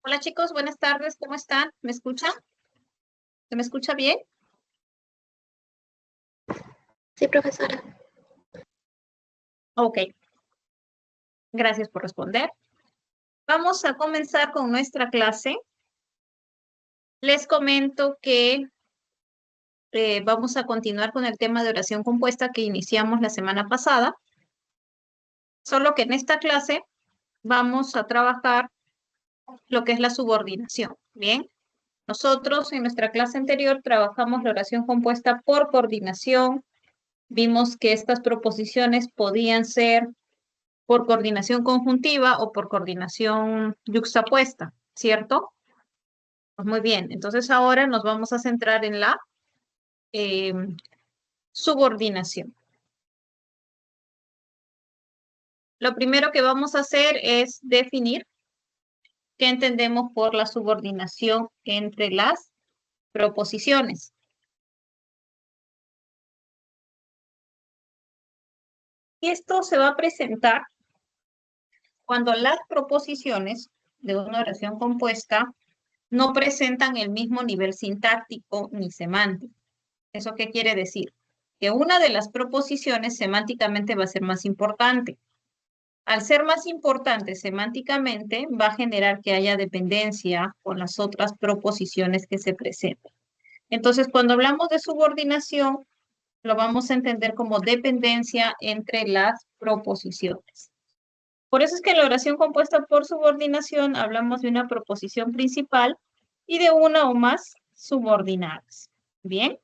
Hola chicos, buenas tardes, ¿cómo están? ¿Me escuchan? ¿Se me escucha bien? Sí, profesora. Ok, gracias por responder. Vamos a comenzar con nuestra clase. Les comento que vamos a continuar con el tema de oración compuesta que iniciamos la semana pasada, solo que en esta clase vamos a trabajar lo que es la subordinación. Bien, nosotros en nuestra clase anterior trabajamos la oración compuesta por coordinación. Vimos que estas proposiciones podían ser por coordinación conjuntiva o por coordinación yuxtapuesta, ¿cierto? Pues muy bien, entonces ahora nos vamos a centrar en la eh, subordinación. Lo primero que vamos a hacer es definir qué entendemos por la subordinación entre las proposiciones. Y esto se va a presentar cuando las proposiciones de una oración compuesta no presentan el mismo nivel sintáctico ni semántico. ¿Eso qué quiere decir? Que una de las proposiciones semánticamente va a ser más importante. Al ser más importante semánticamente, va a generar que haya dependencia con las otras proposiciones que se presentan. Entonces, cuando hablamos de subordinación, lo vamos a entender como dependencia entre las proposiciones. Por eso es que en la oración compuesta por subordinación hablamos de una proposición principal y de una o más subordinadas. Bien.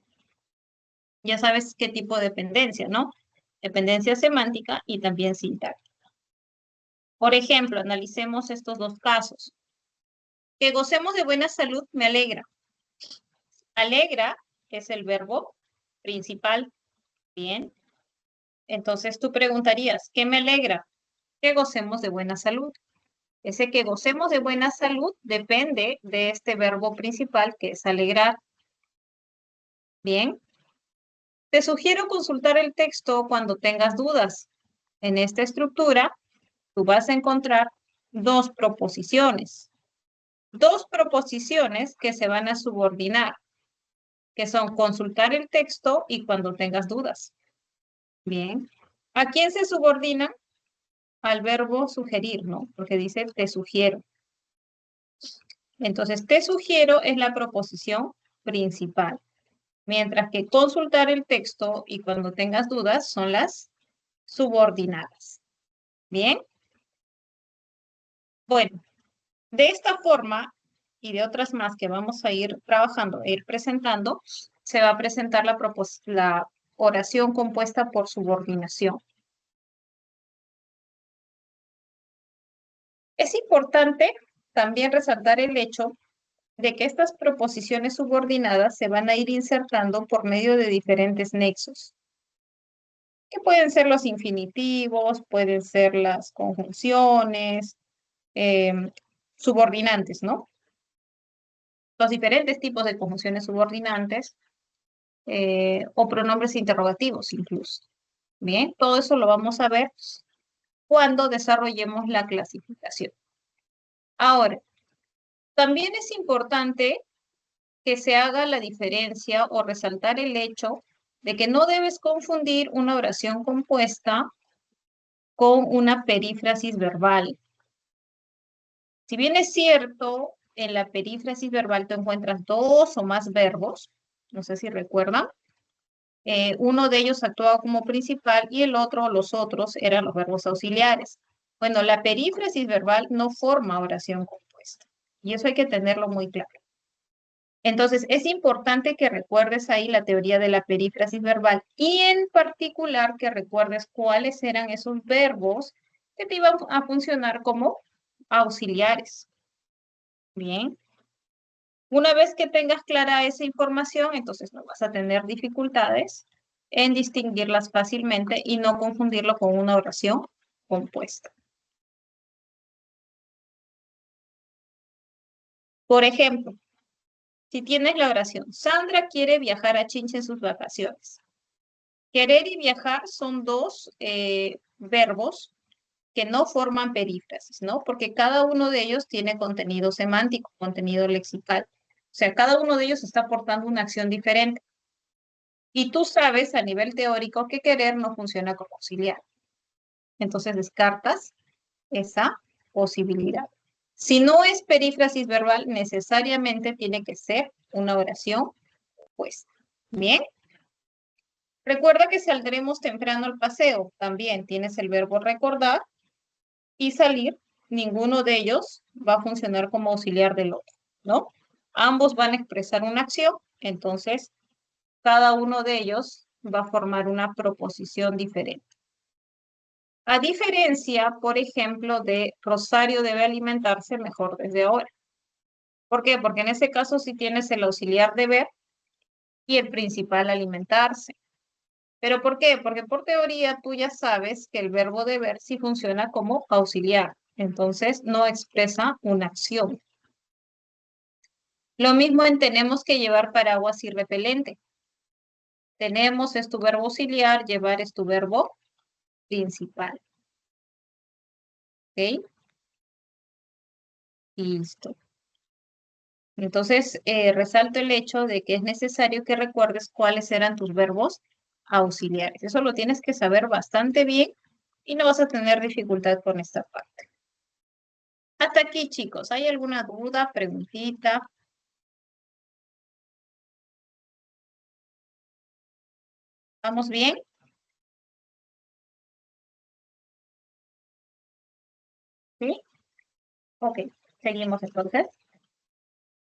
Ya sabes qué tipo de dependencia, ¿no? Dependencia semántica y también sintáctica. Por ejemplo, analicemos estos dos casos. Que gocemos de buena salud me alegra. Alegra es el verbo principal. Bien. Entonces tú preguntarías, ¿qué me alegra? Que gocemos de buena salud. Ese que gocemos de buena salud depende de este verbo principal que es alegrar. Bien. Te sugiero consultar el texto cuando tengas dudas. En esta estructura, tú vas a encontrar dos proposiciones. Dos proposiciones que se van a subordinar, que son consultar el texto y cuando tengas dudas. Bien. ¿A quién se subordina? Al verbo sugerir, ¿no? Porque dice te sugiero. Entonces, te sugiero es la proposición principal, mientras que consultar el texto y cuando tengas dudas son las subordinadas. Bien. Bueno, de esta forma y de otras más que vamos a ir trabajando e ir presentando, se va a presentar la oración compuesta por subordinación. Es importante también resaltar el hecho de que estas proposiciones subordinadas se van a ir insertando por medio de diferentes nexos, que pueden ser los infinitivos, pueden ser las conjunciones, subordinantes, ¿no? Los diferentes tipos de conjunciones subordinantes o pronombres interrogativos incluso. Bien, todo eso lo vamos a ver cuando desarrollemos la clasificación. Ahora, también es importante que se haga la diferencia o resaltar el hecho de que no debes confundir una oración compuesta con una perífrasis verbal. Si bien es cierto, en la perífrasis verbal tú encuentras dos o más verbos, no sé si recuerdan, uno de ellos actuaba como principal y el otro, los otros, eran los verbos auxiliares. Bueno, la perífrasis verbal no forma oración compuesta y eso hay que tenerlo muy claro. Entonces, es importante que recuerdes ahí la teoría de la perífrasis verbal y en particular que recuerdes cuáles eran esos verbos que te iban a funcionar como auxiliares. Bien. Una vez que tengas clara esa información, entonces no vas a tener dificultades en distinguirlas fácilmente y no confundirlo con una oración compuesta. Por ejemplo, si tienes la oración, Sandra quiere viajar a Chincha en sus vacaciones. Querer y viajar son dos verbos que no forman perífrasis, ¿no? Porque cada uno de ellos tiene contenido semántico, contenido lexical. O sea, cada uno de ellos está aportando una acción diferente. Y tú sabes a nivel teórico que querer no funciona como auxiliar. Entonces descartas esa posibilidad. Si no es perífrasis verbal, necesariamente tiene que ser una oración opuesta. Bien. Recuerda que saldremos temprano al paseo. También tienes el verbo recordar y salir. Ninguno de ellos va a funcionar como auxiliar del otro, ¿no? Ambos van a expresar una acción, entonces cada uno de ellos va a formar una proposición diferente. A diferencia, por ejemplo, de Rosario debe alimentarse mejor desde ahora. ¿Por qué? Porque en ese caso sí tienes el auxiliar deber y el principal alimentarse. ¿Pero por qué? Porque por teoría tú ya sabes que el verbo deber sí funciona como auxiliar. Entonces no expresa una acción. Lo mismo en tenemos que llevar paraguas y repelente. Tenemos es tu verbo auxiliar, llevar es tu verbo principal. ¿Ok? Listo. Entonces, resalto el hecho de que es necesario que recuerdes cuáles eran tus verbos auxiliares. Eso lo tienes que saber bastante bien y no vas a tener dificultad con esta parte. Hasta aquí, chicos. ¿Hay alguna duda, preguntita? ¿Vamos bien? ¿Sí? Ok, seguimos entonces.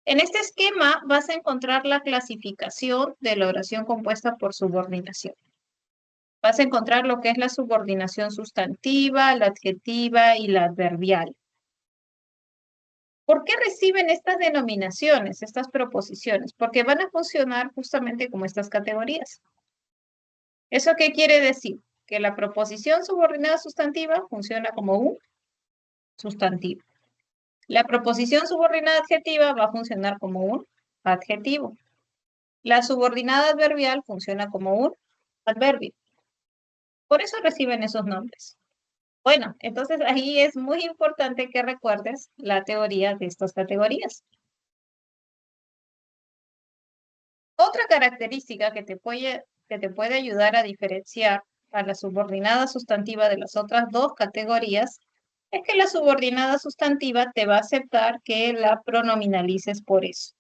En este esquema vas a encontrar la clasificación de la oración compuesta por subordinación. Vas a encontrar lo que es la subordinación sustantiva, la adjetiva y la adverbial. ¿Por qué reciben estas denominaciones, estas proposiciones? Porque van a funcionar justamente como estas categorías. ¿Eso qué quiere decir? Que la proposición subordinada sustantiva funciona como un sustantivo. La proposición subordinada adjetiva va a funcionar como un adjetivo. La subordinada adverbial funciona como un adverbio. Por eso reciben esos nombres. Bueno, entonces ahí es muy importante que recuerdes la teoría de estas categorías. Otra característica que te puede ayudar a diferenciar a la subordinada sustantiva de las otras dos categorías es que la subordinada sustantiva te va a aceptar que la pronominalices por eso.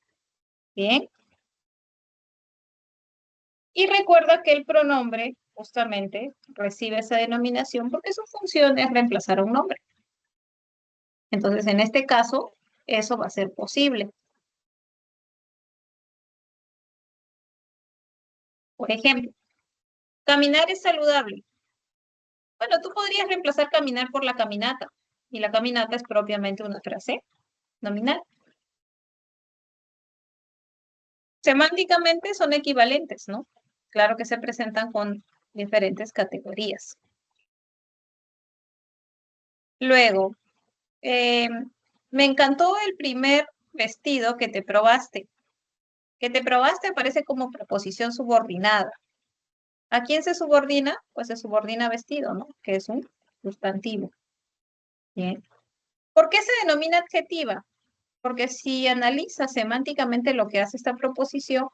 Bien. Y recuerda que el pronombre justamente recibe esa denominación porque su función es reemplazar a un nombre. Entonces, en este caso, eso va a ser posible. Por ejemplo, caminar es saludable. Bueno, tú podrías reemplazar caminar por la caminata. Y la caminata es propiamente una frase nominal. Semánticamente son equivalentes, ¿no? Claro que se presentan con diferentes categorías. Luego, me encantó el primer vestido que te probaste. Que te probaste aparece como preposición subordinada. ¿A quién se subordina? Pues se subordina vestido, ¿no? Que es un sustantivo. Bien. ¿Por qué se denomina adjetiva? Porque si analizas semánticamente lo que hace esta proposición,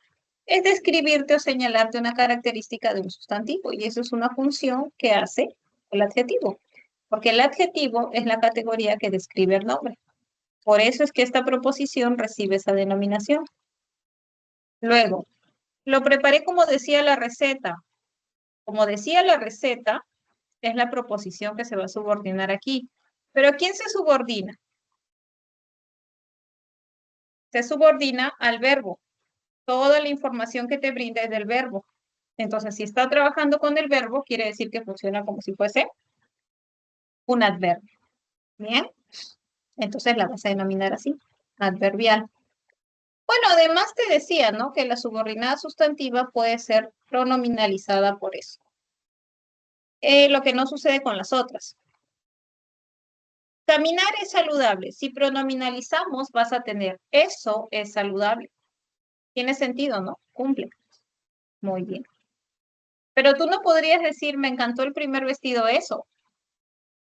es describirte o señalarte una característica de un sustantivo, y eso es una función que hace el adjetivo, porque el adjetivo es la categoría que describe el nombre. Por eso es que esta proposición recibe esa denominación. Luego, lo preparé como decía la receta. Como decía la receta, es la proposición que se va a subordinar aquí. ¿Pero a quién se subordina? Se subordina al verbo. Toda la información que te brinda es del verbo. Entonces, si está trabajando con el verbo, quiere decir que funciona como si fuese un adverbio. Bien, entonces la vas a denominar así, adverbial. Bueno, además te decía, ¿no? Que la subordinada sustantiva puede ser pronominalizada por eso. Lo que no sucede con las otras. Caminar es saludable. Si pronominalizamos, vas a tener eso es saludable. Tiene sentido, ¿no? Cumple. Muy bien. Pero tú no podrías decir, me encantó el primer vestido, eso.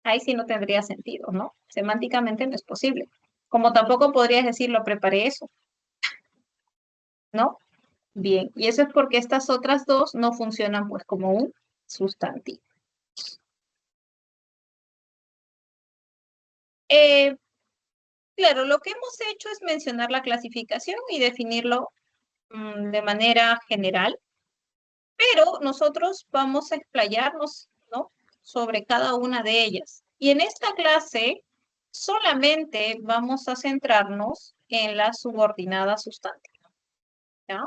ahí sí no tendría sentido, ¿no? Semánticamente no es posible. Como tampoco podrías decir, lo preparé eso, ¿no? Bien, y eso es porque estas otras dos no funcionan pues como un sustantivo. Eh, claro, lo que hemos hecho es mencionar la clasificación y definirlo de manera general, pero nosotros vamos a explayarnos, ¿no? Sobre cada una de ellas. Y en esta clase solamente vamos a centrarnos en la subordinada sustantiva, ¿ya?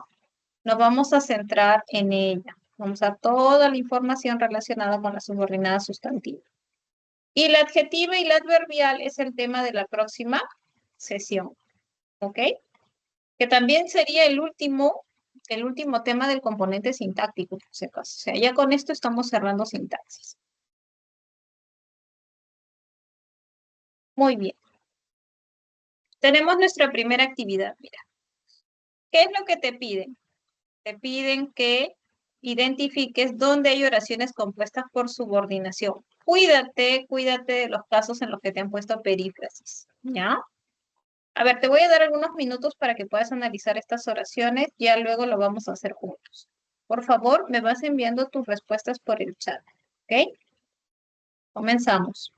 Nos vamos a centrar en ella. Vamos a toda la información relacionada con la subordinada sustantiva. Y la adjetiva y la adverbial es el tema de la próxima sesión, ¿ok? Que también sería el último tema del componente sintáctico, por si acaso. O sea, ya con esto estamos cerrando sintaxis. Muy bien. Tenemos nuestra primera actividad, mira. ¿Qué es lo que te piden? Te piden que identifiques dónde hay oraciones compuestas por subordinación. Cuídate de los casos en los que te han puesto perífrasis, ¿ya? A ver, te voy a dar algunos minutos para que puedas analizar estas oraciones, ya luego lo vamos a hacer juntos. Por favor, me vas enviando tus respuestas por el chat, ¿ok? Comenzamos.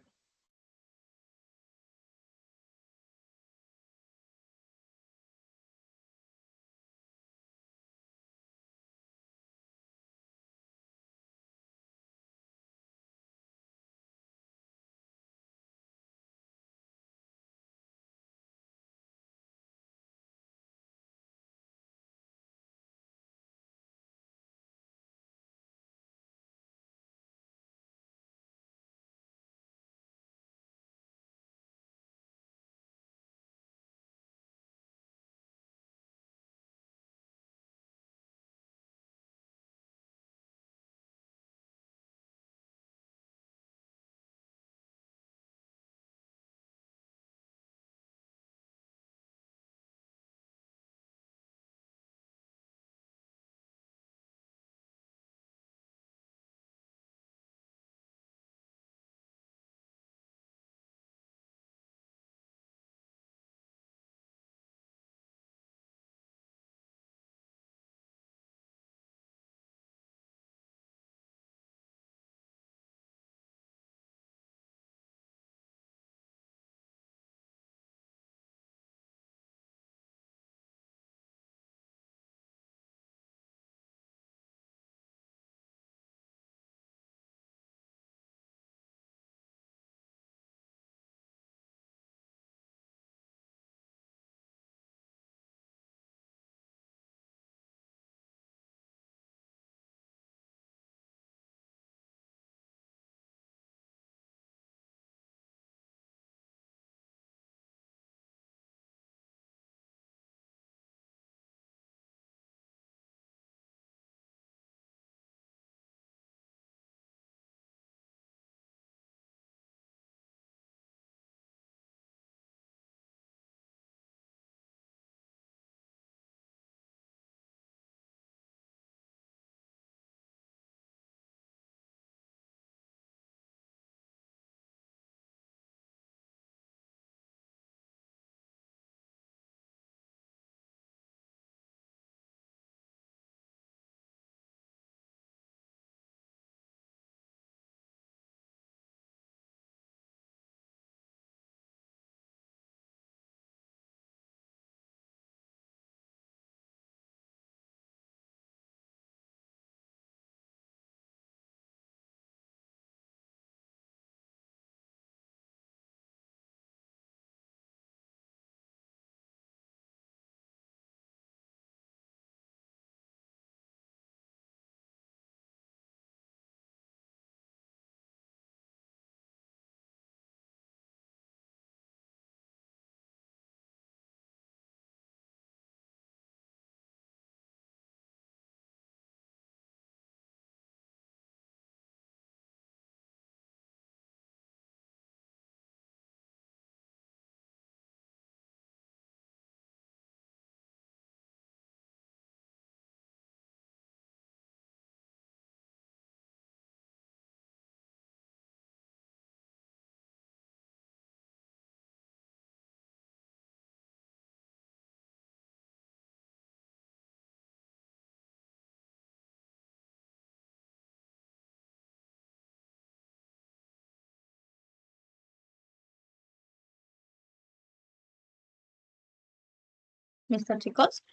¿Listo, chicos?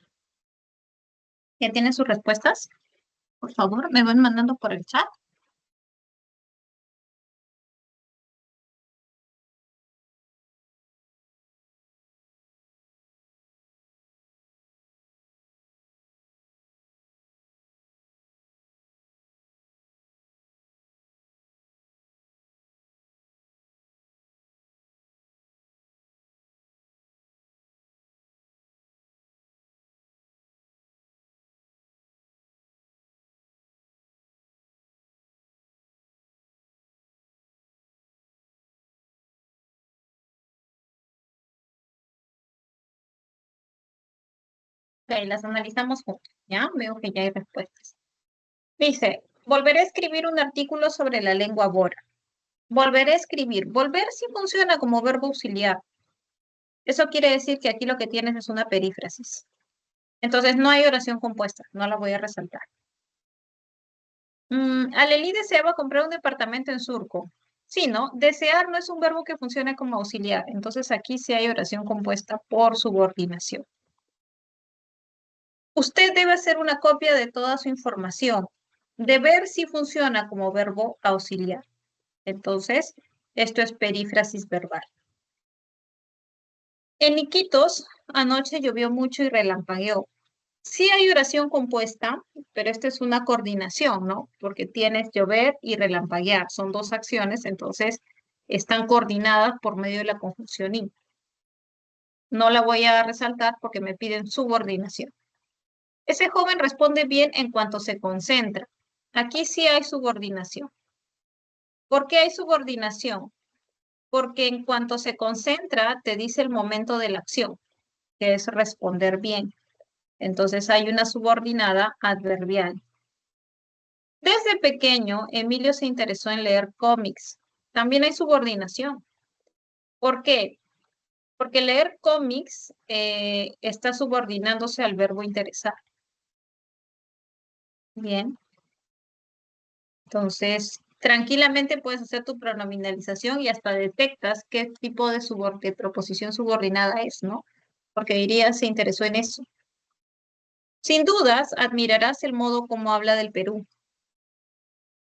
¿Ya tienen sus respuestas? Por favor, me van mandando por el chat. Ok, las analizamos juntos, ¿ya? Veo que ya hay respuestas. Dice, volveré a escribir un artículo sobre la lengua bora. Volveré a escribir. Volver sí funciona como verbo auxiliar. Eso quiere decir que aquí lo que tienes es una perífrasis. Entonces no hay oración compuesta, no la voy a resaltar. Alelí deseaba comprar un departamento en Surco. Sí, ¿no? Desear no es un verbo que funcione como auxiliar. Entonces aquí sí hay oración compuesta por subordinación. Usted debe hacer una copia de toda su información. Deber sí funciona como verbo auxiliar. Entonces, esto es perífrasis verbal. En Iquitos, anoche llovió mucho y relampagueó. Sí hay oración compuesta, pero esta es una coordinación, ¿no? Porque tienes llover y relampaguear. Son dos acciones, entonces están coordinadas por medio de la conjunción y. No la voy a resaltar porque me piden subordinación. Ese joven responde bien en cuanto se concentra. Aquí sí hay subordinación. ¿Por qué hay subordinación? Porque en cuanto se concentra, te dice el momento de la acción, que es responder bien. Entonces hay una subordinada adverbial. Desde pequeño, Emilio se interesó en leer cómics. También hay subordinación. ¿Por qué? Porque leer cómics está subordinándose al verbo interesar. Bien. Entonces, tranquilamente puedes hacer tu pronominalización y hasta detectas qué tipo de proposición subordinada es, ¿no? Porque dirías, se interesó en eso. Sin dudas, admirarás el modo como habla del Perú.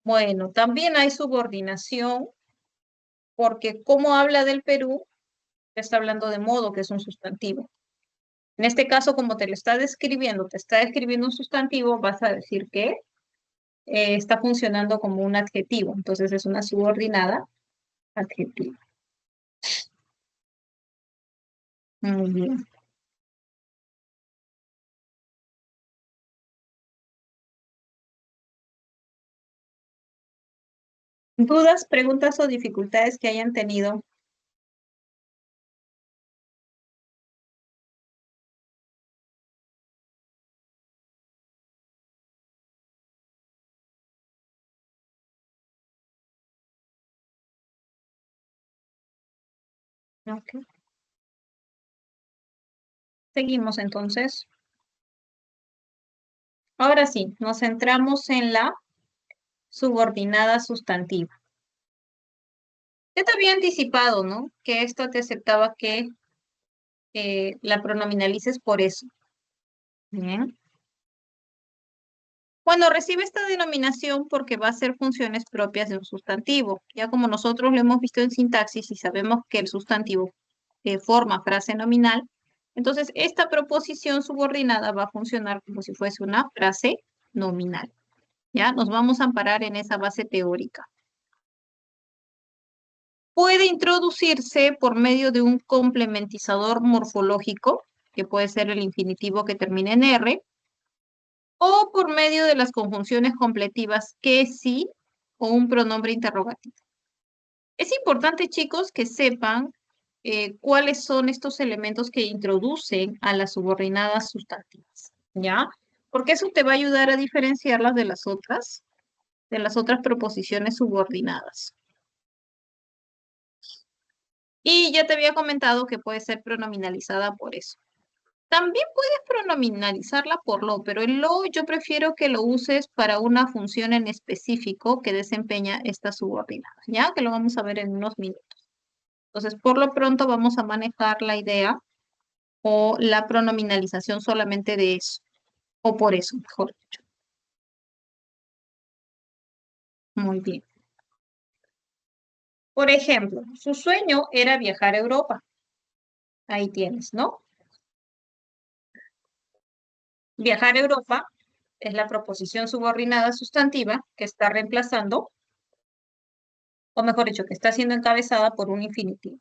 Bueno, también hay subordinación porque como habla del Perú, está hablando de modo, que es un sustantivo. En este caso, como te está describiendo un sustantivo, vas a decir que está funcionando como un adjetivo. Entonces es una subordinada adjetiva. Muy bien. ¿Dudas, preguntas o dificultades que hayan tenido? Ok. Seguimos entonces. Ahora sí, nos centramos en la subordinada sustantiva. Ya te había anticipado, ¿no? Que esto te aceptaba que la pronominalices por eso. Bien. Cuando recibe esta denominación porque va a ser funciones propias de un sustantivo. Ya como nosotros lo hemos visto en sintaxis y sabemos que el sustantivo forma frase nominal, entonces esta proposición subordinada va a funcionar como si fuese una frase nominal. ¿Ya? Nos vamos a amparar en esa base teórica. Puede introducirse por medio de un complementizador morfológico, que puede ser el infinitivo que termina en R, o por medio de las conjunciones completivas que sí o un pronombre interrogativo. Es importante, chicos, que sepan cuáles son estos elementos que introducen a las subordinadas sustantivas, ¿ya? Porque eso te va a ayudar a diferenciarlas de las otras proposiciones subordinadas. Y ya te había comentado que puede ser pronominalizada por eso. También puedes pronominalizarla por lo, pero el lo yo prefiero que lo uses para una función en específico que desempeña esta subordinada, ¿ya? Que lo vamos a ver en unos minutos. Entonces, por lo pronto vamos a manejar la idea o la pronominalización solamente de eso, o por eso, mejor dicho. Muy bien. Por ejemplo, su sueño era viajar a Europa. Ahí tienes, ¿no? Viajar a Europa es la proposición subordinada sustantiva que está reemplazando, o mejor dicho, que está siendo encabezada por un infinitivo.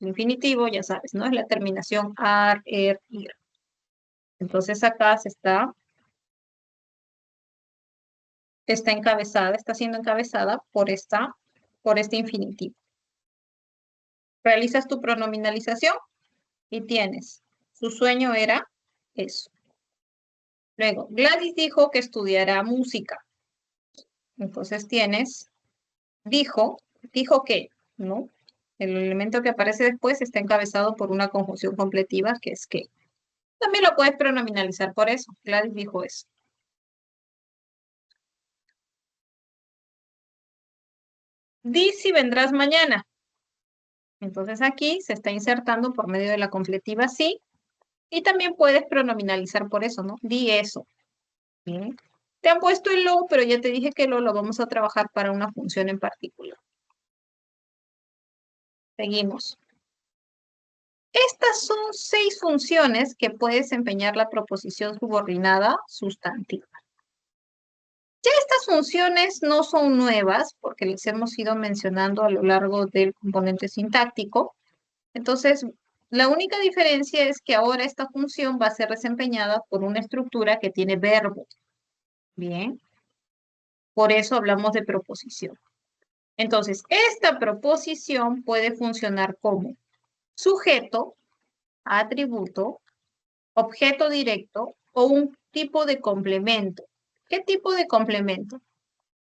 El infinitivo, ya sabes, ¿no? Es la terminación ar, er, ir. Entonces acá está encabezada, está siendo encabezada por este infinitivo. Realizas tu pronominalización y tienes, su sueño era eso. Luego, Gladys dijo que estudiará música. Entonces tienes, dijo que, ¿no? El elemento que aparece después está encabezado por una conjunción completiva que es que. También lo puedes pronominalizar por eso. Gladys dijo eso. Di si vendrás mañana. Entonces aquí se está insertando por medio de la completiva sí. Y también puedes pronominalizar por eso, ¿no? Di eso. Bien. Te han puesto el lo, pero ya te dije que lo vamos a trabajar para una función en particular. Seguimos. Estas son 6 funciones que puede desempeñar la proposición subordinada sustantiva. Ya estas funciones no son nuevas porque les hemos ido mencionando a lo largo del componente sintáctico. Entonces, la única diferencia es que ahora esta función va a ser desempeñada por una estructura que tiene verbo. Bien, por eso hablamos de proposición. Entonces, esta proposición puede funcionar como sujeto, atributo, objeto directo o un tipo de complemento. ¿Qué tipo de complemento?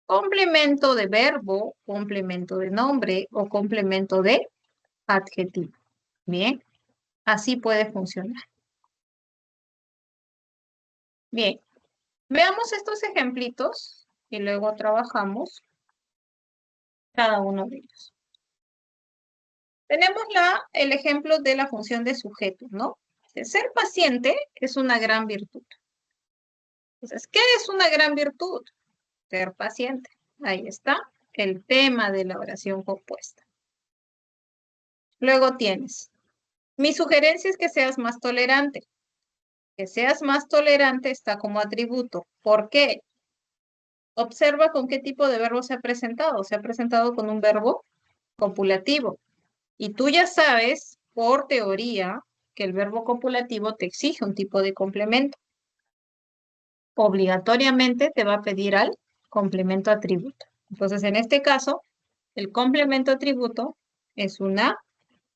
Complemento de verbo, complemento de nombre o complemento de adjetivo. Bien, así puede funcionar. Bien, veamos estos ejemplitos y luego trabajamos cada uno de ellos. Tenemos el ejemplo de la función de sujeto, ¿no? Ser paciente es una gran virtud. Entonces, ¿qué es una gran virtud? Ser paciente. Ahí está el tema de la oración compuesta. Luego tienes, mi sugerencia es que seas más tolerante. Que seas más tolerante está como atributo. ¿Por qué? Observa con qué tipo de verbo se ha presentado. Se ha presentado con un verbo copulativo. Y tú ya sabes, por teoría, que el verbo copulativo te exige un tipo de complemento. Obligatoriamente te va a pedir al complemento atributo. Entonces, en este caso, el complemento atributo es una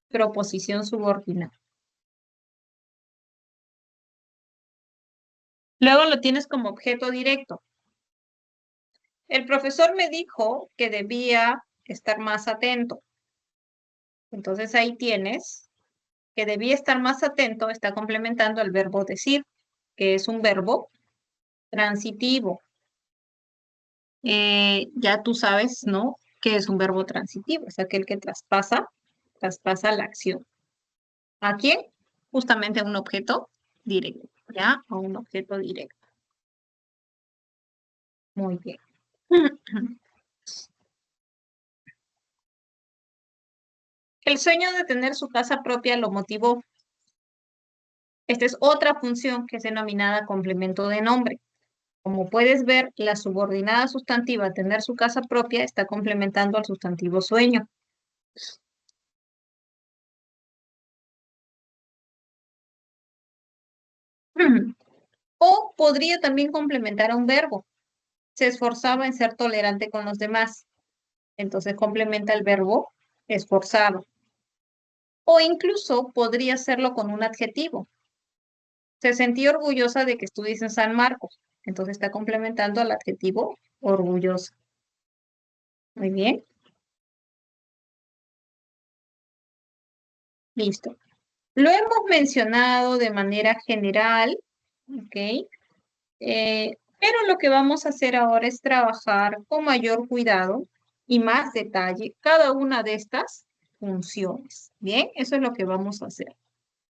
proposición subordinada. Luego lo tienes como objeto directo. El profesor me dijo que debía estar más atento. Entonces ahí tienes que debía estar más atento, está complementando el verbo decir, que es un verbo transitivo. Ya tú sabes, ¿no? Que es un verbo transitivo, es aquel que traspasa la acción. ¿A quién? Justamente a un objeto directo, ¿ya? A un objeto directo. Muy bien. El sueño de tener su casa propia lo motivó. Esta es otra función que es denominada complemento de nombre. Como puedes ver, la subordinada sustantiva tener su casa propia está complementando al sustantivo sueño. O podría también complementar a un verbo. Se esforzaba en ser tolerante con los demás. Entonces complementa el verbo esforzado. O incluso podría hacerlo con un adjetivo. Se sentía orgullosa de que estudies en San Marcos. Entonces está complementando al adjetivo orgullosa. Muy bien. Listo. Lo hemos mencionado de manera general, ¿ok? Pero lo que vamos a hacer ahora es trabajar con mayor cuidado y más detalle cada una de estas funciones. Bien, eso es lo que vamos a hacer.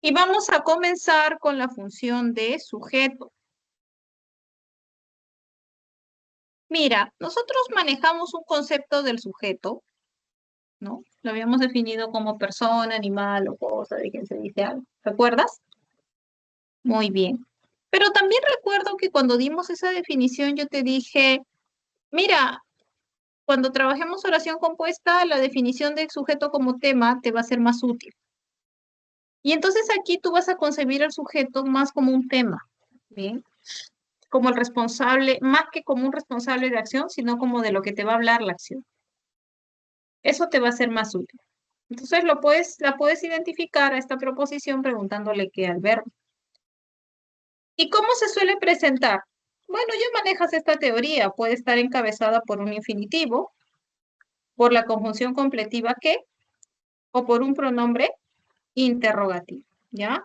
Y vamos a comenzar con la función de sujeto. Mira, nosotros manejamos un concepto del sujeto, ¿no? Lo habíamos definido como persona, animal o cosa de quien se dice algo. ¿Recuerdas? Muy bien. Pero también recuerdo que cuando dimos esa definición yo te dije, mira, cuando trabajemos oración compuesta, la definición de sujeto como tema te va a ser más útil. Y entonces aquí tú vas a concebir al sujeto más como un tema, ¿bien? Como el responsable, más que como un responsable de acción, sino como de lo que te va a hablar la acción. Eso te va a ser más útil. Entonces la puedes identificar a esta proposición preguntándole qué al verbo. ¿Y cómo se suele presentar? Bueno, ya manejas esta teoría. Puede estar encabezada por un infinitivo, por la conjunción completiva que, o por un pronombre interrogativo, ¿ya?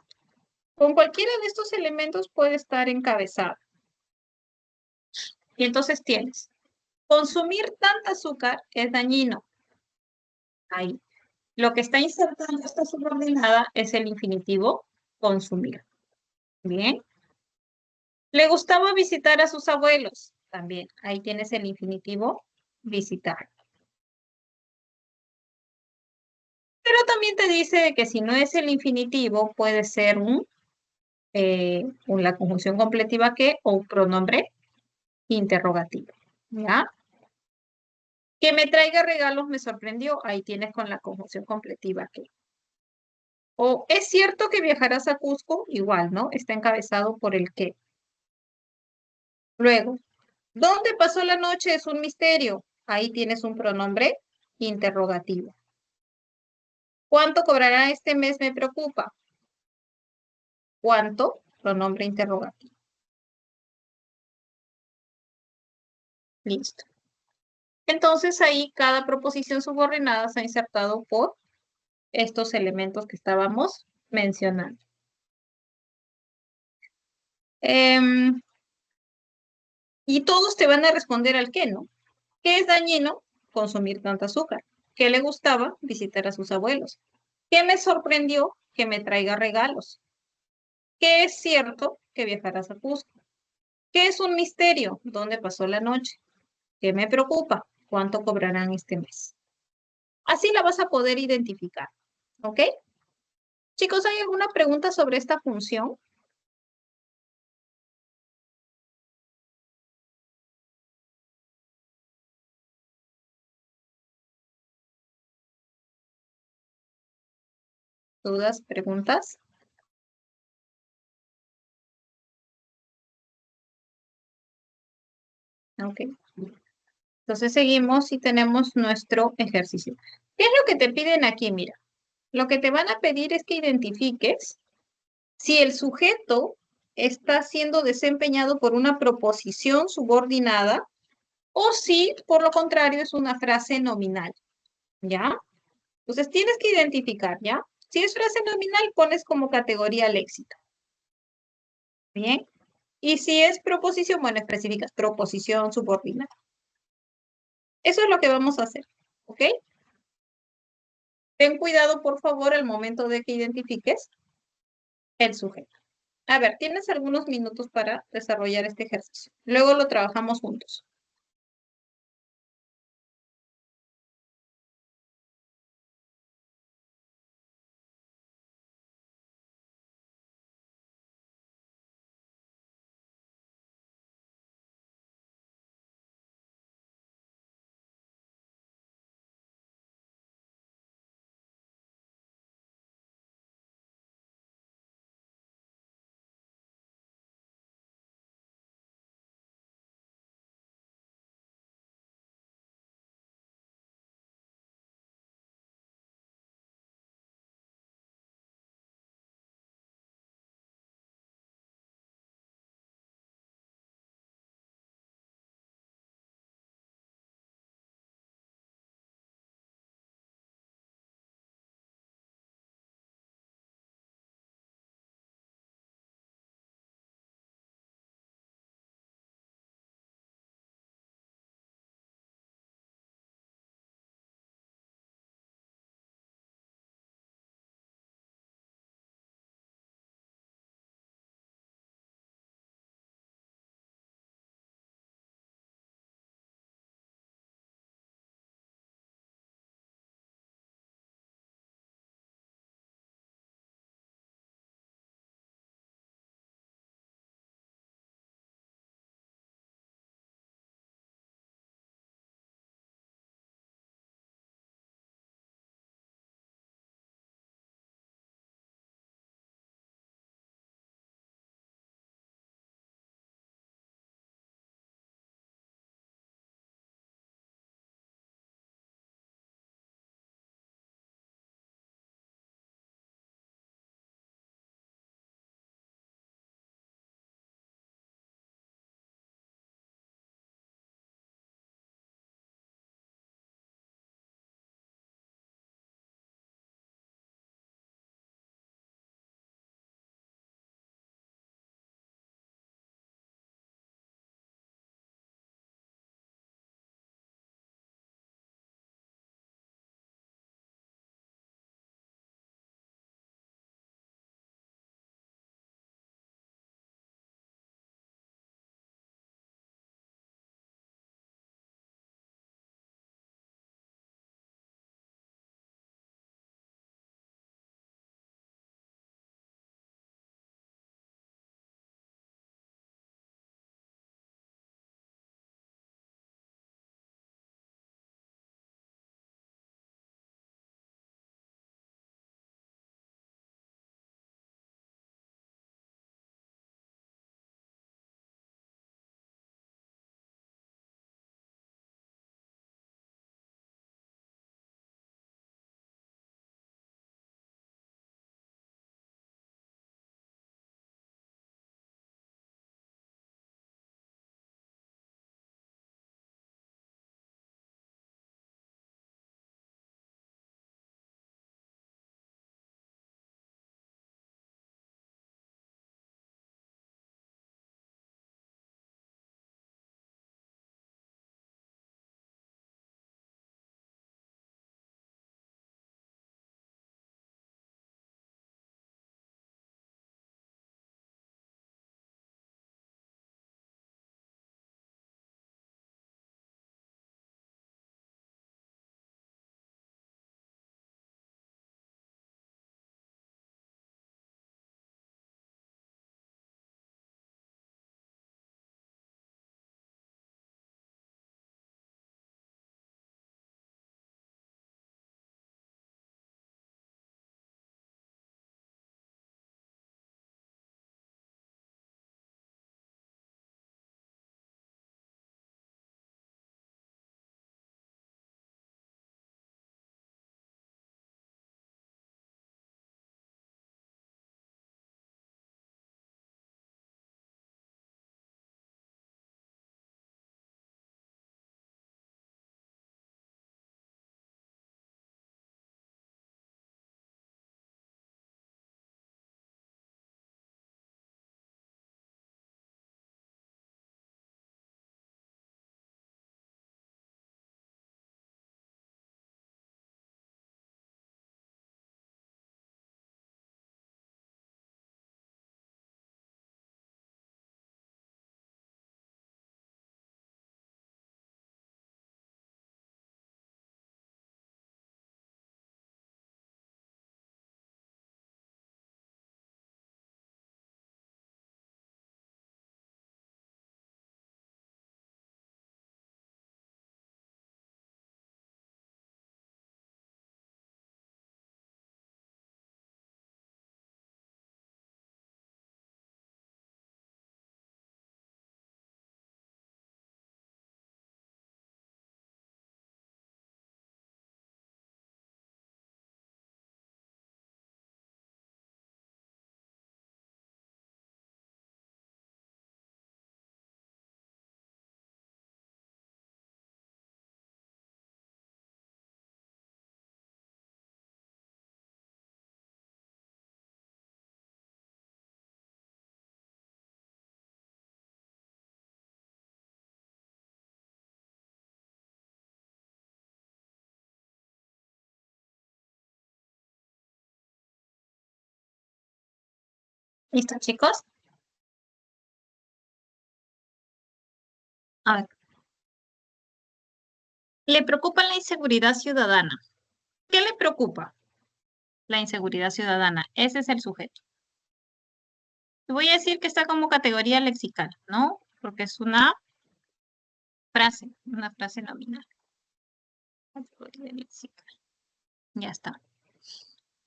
Con cualquiera de estos elementos puede estar encabezada. Y entonces tienes, consumir tanta azúcar es dañino. Ahí. Lo que está insertando esta subordinada es el infinitivo consumir. Bien. Le gustaba visitar a sus abuelos. También. Ahí tienes el infinitivo visitar. Pero también te dice que si no es el infinitivo, puede ser la conjunción completiva que o un pronombre interrogativo. ¿Ya? Que me traiga regalos me sorprendió. Ahí tienes con la conjunción completiva que. O es cierto que viajarás a Cusco, igual, ¿no? Está encabezado por el que. Luego, ¿dónde pasó la noche? Es un misterio. Ahí tienes un pronombre interrogativo. ¿Cuánto cobrará este mes? Me preocupa. ¿Cuánto? Pronombre interrogativo. Listo. Entonces ahí cada proposición subordinada se ha insertado por estos elementos que estábamos mencionando. Y todos te van a responder al qué, ¿no? ¿Qué es dañino? Consumir tanta azúcar. ¿Qué le gustaba? Visitar a sus abuelos. ¿Qué me sorprendió? Que me traiga regalos. ¿Qué es cierto? Que viajarás a Cusco. ¿Qué es un misterio? ¿Dónde pasó la noche? ¿Qué me preocupa? ¿Cuánto cobrarán este mes? Así la vas a poder identificar. ¿Ok? Chicos, ¿hay alguna pregunta sobre esta función? ¿Dudas? ¿Preguntas? Ok. Entonces seguimos y tenemos nuestro ejercicio. ¿Qué es lo que te piden aquí? Mira, lo que te van a pedir es que identifiques si el sujeto está siendo desempeñado por una proposición subordinada o si, por lo contrario, es una frase nominal, ¿ya? Entonces tienes que identificar, ¿ya? Si es frase nominal, pones como categoría léxica, ¿bien? Y si es proposición, bueno, especificas proposición subordinada. Eso es lo que vamos a hacer, ¿ok? Ten cuidado, por favor, al momento de que identifiques el sujeto. A ver, tienes algunos minutos para desarrollar este ejercicio. Luego lo trabajamos juntos. ¿Listo, chicos? A ver. Le preocupa la inseguridad ciudadana. ¿Qué le preocupa? La inseguridad ciudadana. Ese es el sujeto. Te voy a decir que está como categoría lexical, ¿no? Porque es una frase nominal. Categoría lexical. Ya está.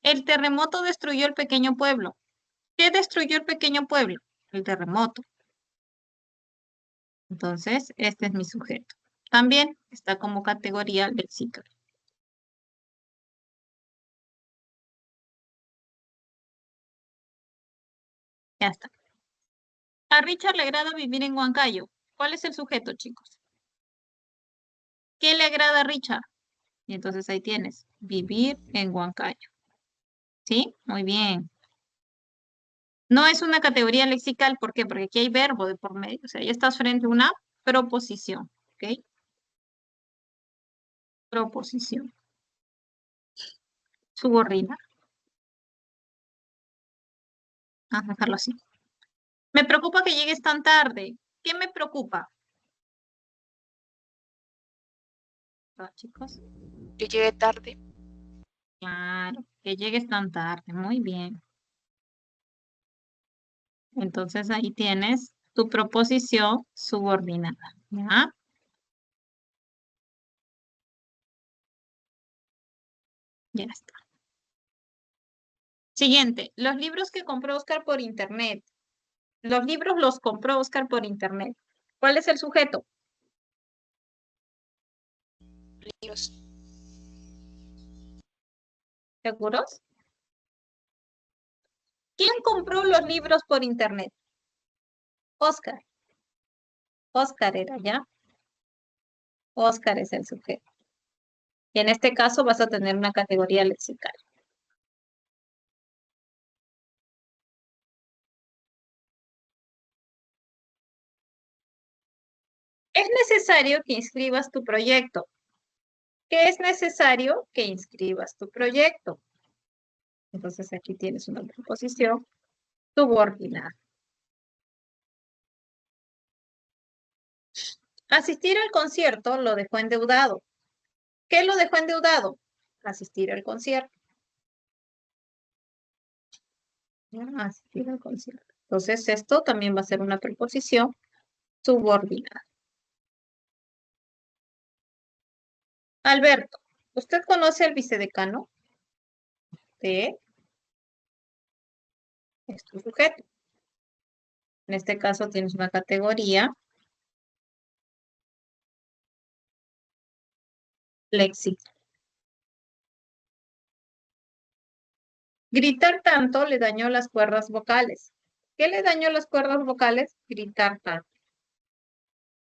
El terremoto destruyó el pequeño pueblo. ¿Qué destruyó el pequeño pueblo? El terremoto. Entonces, este es mi sujeto. También está como categoría lexical. Ya está. A Richard le agrada vivir en Huancayo. ¿Cuál es el sujeto, chicos? ¿Qué le agrada a Richard? Y entonces ahí tienes, vivir en Huancayo. ¿Sí? Muy bien. No es una categoría lexical, ¿por qué? Porque aquí hay verbo de por medio. O sea, ya estás frente a una proposición. ¿Ok? Proposición. Subordina. Vamos a dejarlo así. Me preocupa que llegues tan tarde. ¿Qué me preocupa? ¿Ah, chicos? Que llegue tarde. Claro, que llegues tan tarde. Muy bien. Entonces ahí tienes tu proposición subordinada. ¿Ya? Ya está. Siguiente. Los libros que compró Oscar por internet. Los libros los compró Oscar por internet. ¿Cuál es el sujeto? Libros. ¿Seguros? ¿Quién compró los libros por internet? Oscar. Oscar era, ¿ya? Oscar es el sujeto. Y en este caso vas a tener una categoría lexical. Es necesario que inscribas tu proyecto. ¿Qué es necesario? Que inscribas tu proyecto. Entonces aquí tienes una proposición subordinada. Asistir al concierto lo dejó endeudado. ¿Qué lo dejó endeudado? Asistir al concierto. ¿Ya? Asistir al concierto. Entonces esto también va a ser una preposición subordinada. Alberto, ¿usted conoce al vicedecano? De es tu sujeto. En este caso tienes una categoría léxica. Gritar tanto le dañó las cuerdas vocales. ¿Qué le dañó las cuerdas vocales? Gritar tanto.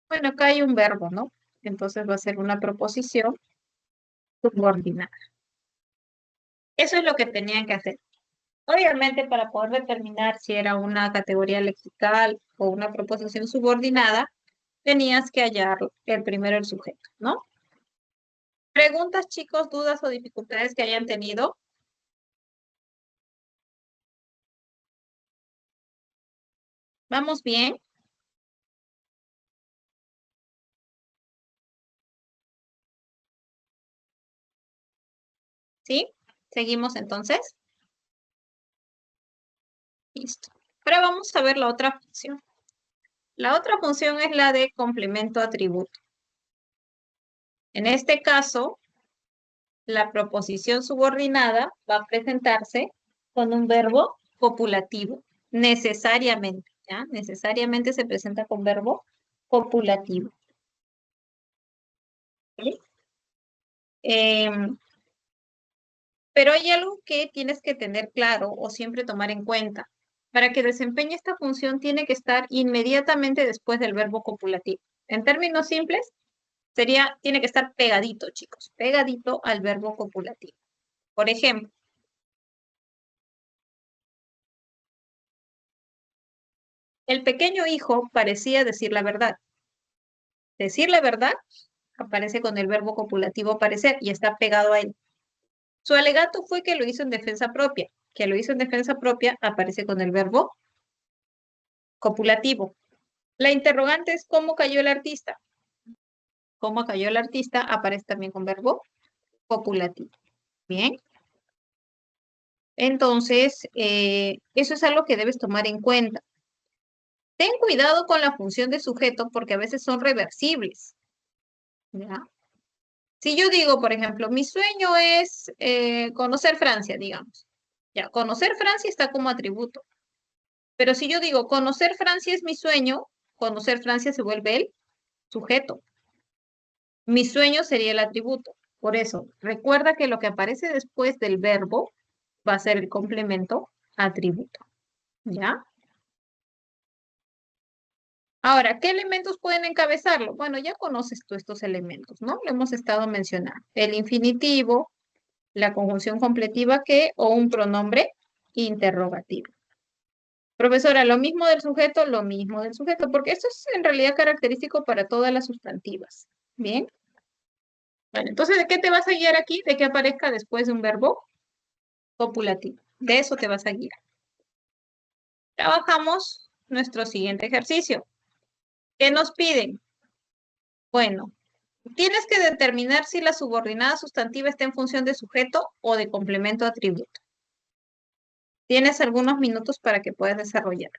Bueno, acá hay un verbo, ¿no? Entonces va a ser una proposición subordinada. Eso es lo que tenían que hacer. Obviamente, para poder determinar si era una categoría lexical o una proposición subordinada, tenías que hallar el primero el sujeto, ¿no? Preguntas, chicos, dudas o dificultades que hayan tenido. ¿Vamos bien? ¿Sí? ¿Seguimos entonces? Listo. Ahora vamos a ver la otra función. La otra función es la de complemento atributo. En este caso, la proposición subordinada va a presentarse con un verbo copulativo, necesariamente, ¿ya? Necesariamente se presenta con verbo copulativo. ¿Sí? Pero hay algo que tienes que tener claro o siempre tomar en cuenta. Para que desempeñe esta función tiene que estar inmediatamente después del verbo copulativo. En términos simples, tiene que estar pegadito, chicos, pegadito al verbo copulativo. Por ejemplo, el pequeño hijo parecía decir la verdad. Decir la verdad aparece con el verbo copulativo parecer y está pegado a él. Su alegato fue que lo hizo en defensa propia. Que lo hizo en defensa propia aparece con el verbo copulativo. La interrogante es ¿cómo cayó el artista? ¿Cómo cayó el artista? Aparece también con verbo copulativo. Bien. Entonces, eso es algo que debes tomar en cuenta. Ten cuidado con la función de sujeto porque a veces son reversibles. ¿Ya? Si yo digo, por ejemplo, mi sueño es conocer Francia, digamos. Ya, conocer Francia está como atributo. Pero si yo digo, conocer Francia es mi sueño, conocer Francia se vuelve el sujeto. Mi sueño sería el atributo. Por eso, recuerda que lo que aparece después del verbo va a ser el complemento atributo. ¿Ya? Ahora, ¿qué elementos pueden encabezarlo? Bueno, ya conoces tú estos elementos, ¿no? Lo hemos estado mencionando. El infinitivo, la conjunción completiva que o un pronombre interrogativo. Profesora, lo mismo del sujeto, lo mismo del sujeto, porque esto es en realidad característico para todas las sustantivas. Bien. Bueno, entonces, ¿de qué te vas a guiar aquí? De que aparezca después de un verbo copulativo. De eso te vas a guiar. Trabajamos nuestro siguiente ejercicio. ¿Qué nos piden? Bueno, tienes que determinar si la subordinada sustantiva está en función de sujeto o de complemento atributo. Tienes algunos minutos para que puedas desarrollar.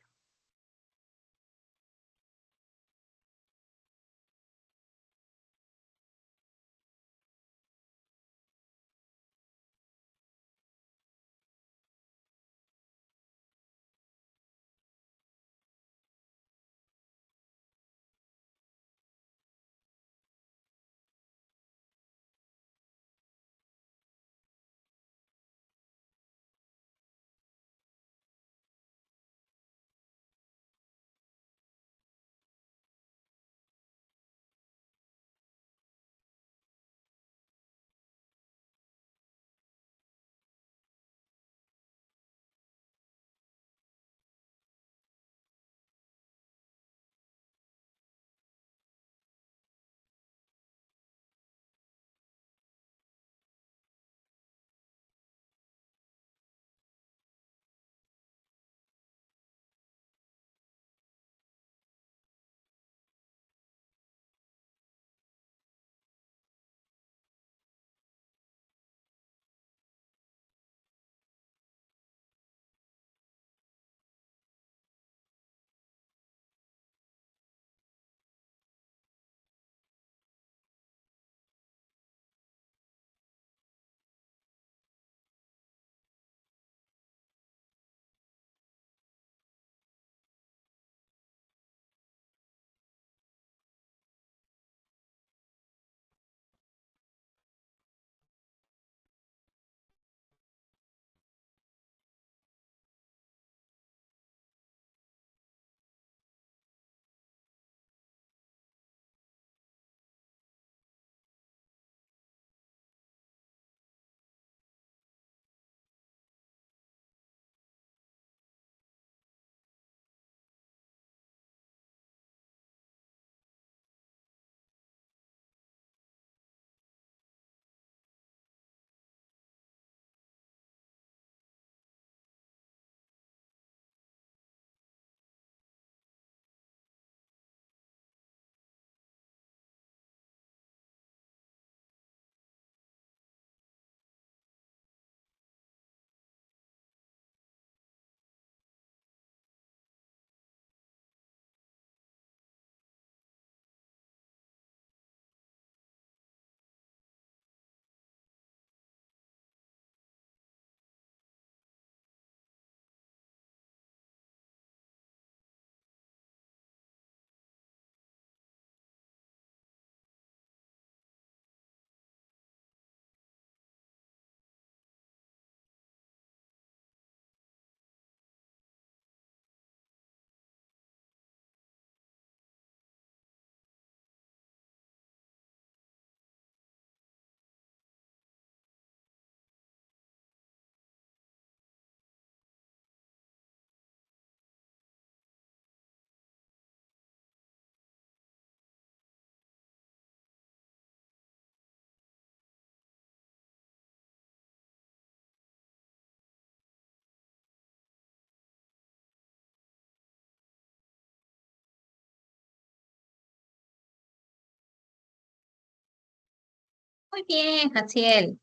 Muy bien, Jaciel.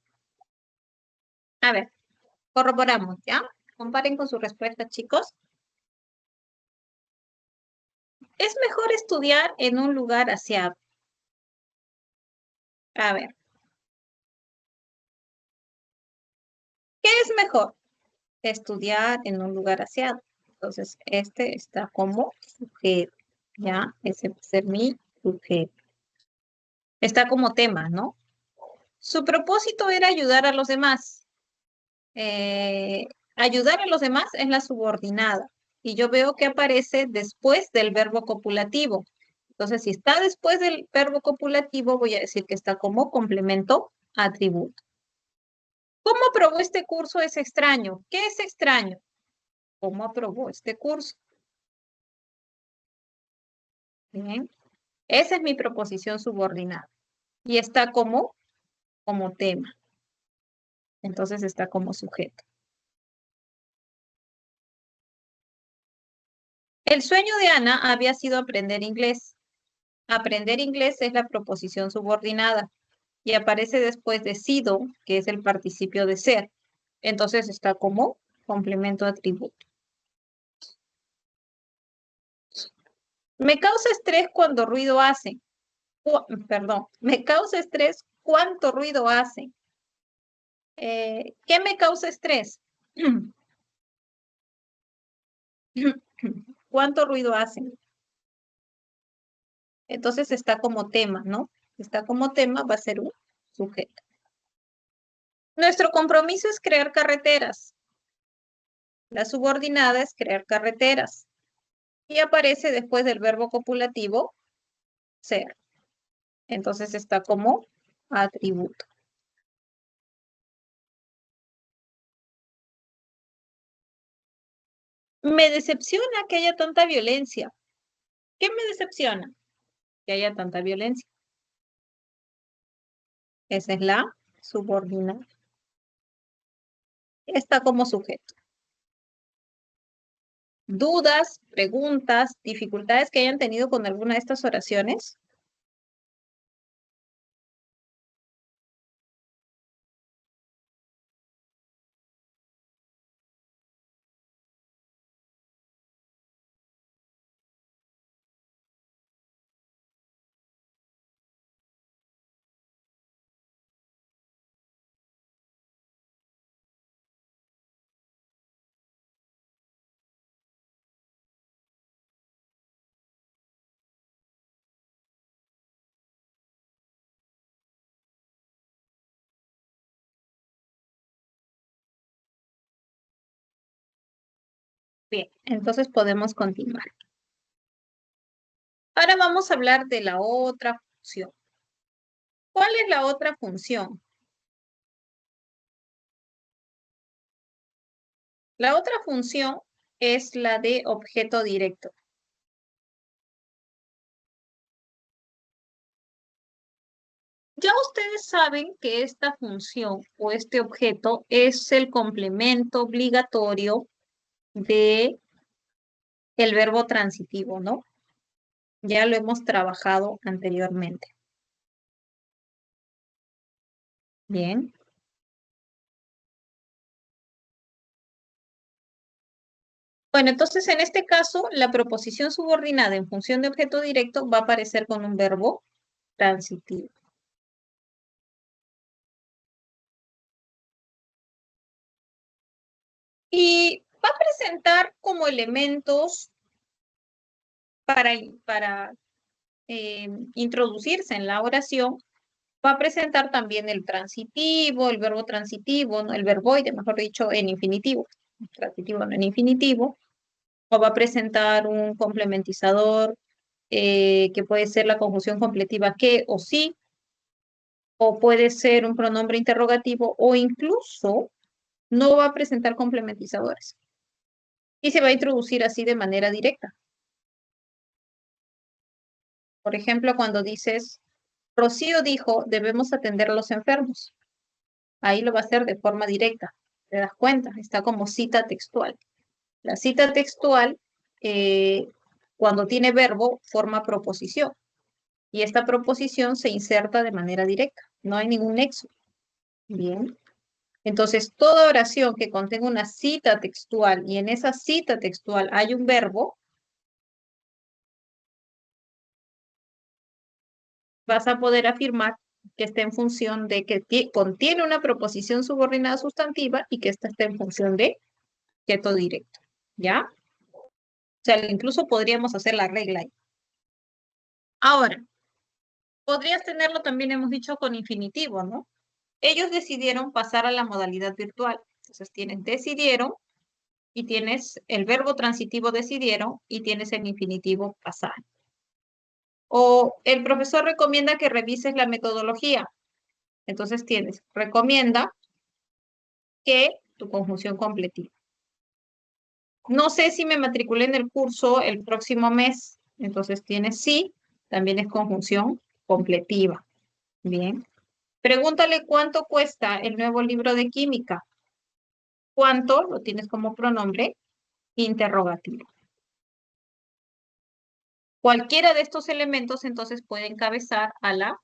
A ver, corroboramos, ¿ya? Comparen con su respuesta, chicos. Es mejor estudiar en un lugar aseado. A ver, ¿qué es mejor? Estudiar en un lugar aseado. Entonces, este está como sujeto, ¿ya? Ese va a ser mi sujeto. Está como tema, ¿no? Su propósito era ayudar a los demás. Eh, Ayudar a los demás es la subordinada. Y yo veo que aparece después del verbo copulativo. Entonces, si está después del verbo copulativo, voy a decir que está como complemento atributo. ¿Cómo aprobó este curso? Es extraño. ¿Qué es extraño? ¿Cómo aprobó este curso? Bien. Esa es mi proposición subordinada. Y está como tema. Entonces está como sujeto. El sueño de Ana había sido aprender inglés. Aprender inglés es la proposición subordinada y aparece después de sido, que es el participio de ser. Entonces está como complemento atributo. Me causa estrés cuando ruido hace. Perdón, me causa estrés cuánto ruido hace. ¿Qué me causa estrés? ¿Cuánto ruido hace? Entonces está como tema, ¿no? Está como tema, va a ser un sujeto. Nuestro compromiso es crear carreteras. La subordinada es crear carreteras. Y aparece después del verbo copulativo ser. Entonces está como atributo. Me decepciona que haya tanta violencia. ¿Qué me decepciona? Que haya tanta violencia. Esa es la subordinada. Está como sujeto. ¿Dudas, preguntas, dificultades que hayan tenido con alguna de estas oraciones? Bien, entonces podemos continuar. Ahora vamos a hablar de la otra función. ¿Cuál es la otra función? La otra función es la de objeto directo. Ya ustedes saben que esta función o este objeto es el complemento obligatorio de el verbo transitivo, ¿no? Ya lo hemos trabajado anteriormente. Bien. Bueno, entonces en este caso, la proposición subordinada en función de objeto directo va a aparecer con un verbo transitivo. Y va a presentar como elementos para introducirse en la oración, va a presentar también el transitivo, el verbo transitivo, ¿no? El verboide, mejor dicho, en infinitivo. Transitivo no en infinitivo. O va a presentar un complementizador que puede ser la conjunción completiva que o sí, o puede ser un pronombre interrogativo, o incluso no va a presentar complementizadores. Y se va a introducir así de manera directa. Por ejemplo, cuando dices, Rocío dijo, debemos atender a los enfermos. Ahí lo va a hacer de forma directa. ¿Te das cuenta? Está como cita textual. La cita textual, cuando tiene verbo, forma proposición. Y esta proposición se inserta de manera directa. No hay ningún nexo. Bien. Entonces, toda oración que contenga una cita textual y en esa cita textual hay un verbo, vas a poder afirmar que está en función de que contiene una proposición subordinada sustantiva y que esta está en función de objeto directo. ¿Ya? O sea, incluso podríamos hacer la regla ahí. Ahora, podrías tenerlo también, hemos dicho, con infinitivo, ¿no? Ellos decidieron pasar a la modalidad virtual. Entonces tienes decidieron y tienes el verbo transitivo decidieron y tienes el infinitivo pasar. O el profesor recomienda que revises la metodología. Entonces tienes recomienda que tu conjunción completiva. No sé si me matriculé en el curso el próximo mes. Entonces tienes sí, también es conjunción completiva. Bien. Pregúntale cuánto cuesta el nuevo libro de química. ¿Cuánto? Lo tienes como pronombre interrogativo. Cualquiera de estos elementos entonces puede encabezar a la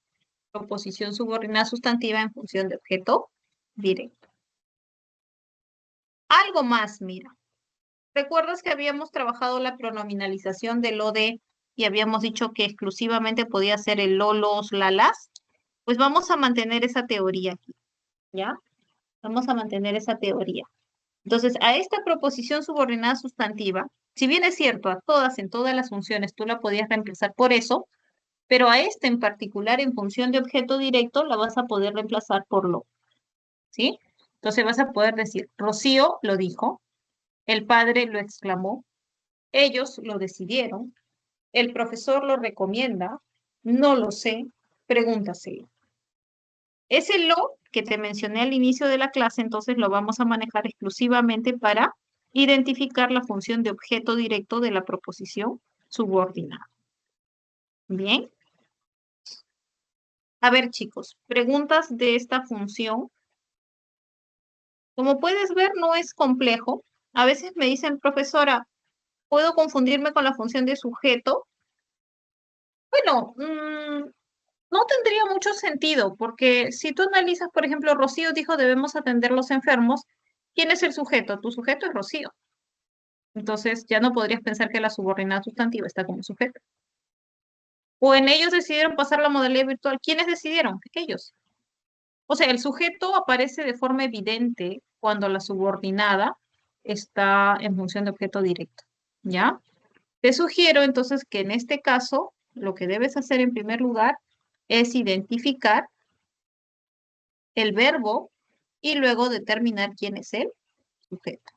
proposición subordinada sustantiva en función de objeto directo. Algo más, mira. ¿Recuerdas que habíamos trabajado la pronominalización del lo de y habíamos dicho que exclusivamente podía ser el lo, los, la, las? Pues vamos a mantener esa teoría aquí, ¿ya? Vamos a mantener esa teoría. Entonces, a esta proposición subordinada sustantiva, si bien es cierto, a todas, en todas las funciones, tú la podías reemplazar por eso, pero a esta en particular, en función de objeto directo, la vas a poder reemplazar por lo, ¿sí? Entonces vas a poder decir, Rocío lo dijo, el padre lo exclamó, ellos lo decidieron, el profesor lo recomienda, no lo sé, pregúntaselo. Ese lo que te mencioné al inicio de la clase, entonces lo vamos a manejar exclusivamente para identificar la función de objeto directo de la proposición subordinada. Bien. A ver, chicos, preguntas de esta función. Como puedes ver, no es complejo. A veces me dicen, profesora, ¿puedo confundirme con la función de sujeto? Bueno, no tendría mucho sentido, porque si tú analizas, por ejemplo, Rocío dijo debemos atender los enfermos, ¿quién es el sujeto? Tu sujeto es Rocío. Entonces ya no podrías pensar que la subordinada sustantiva está como sujeto. O en ellos decidieron pasar la modalidad virtual. ¿Quiénes decidieron? Ellos. O sea, el sujeto aparece de forma evidente cuando la subordinada está en función de objeto directo. ¿Ya? Te sugiero entonces que en este caso lo que debes hacer en primer lugar es identificar el verbo y luego determinar quién es el sujeto.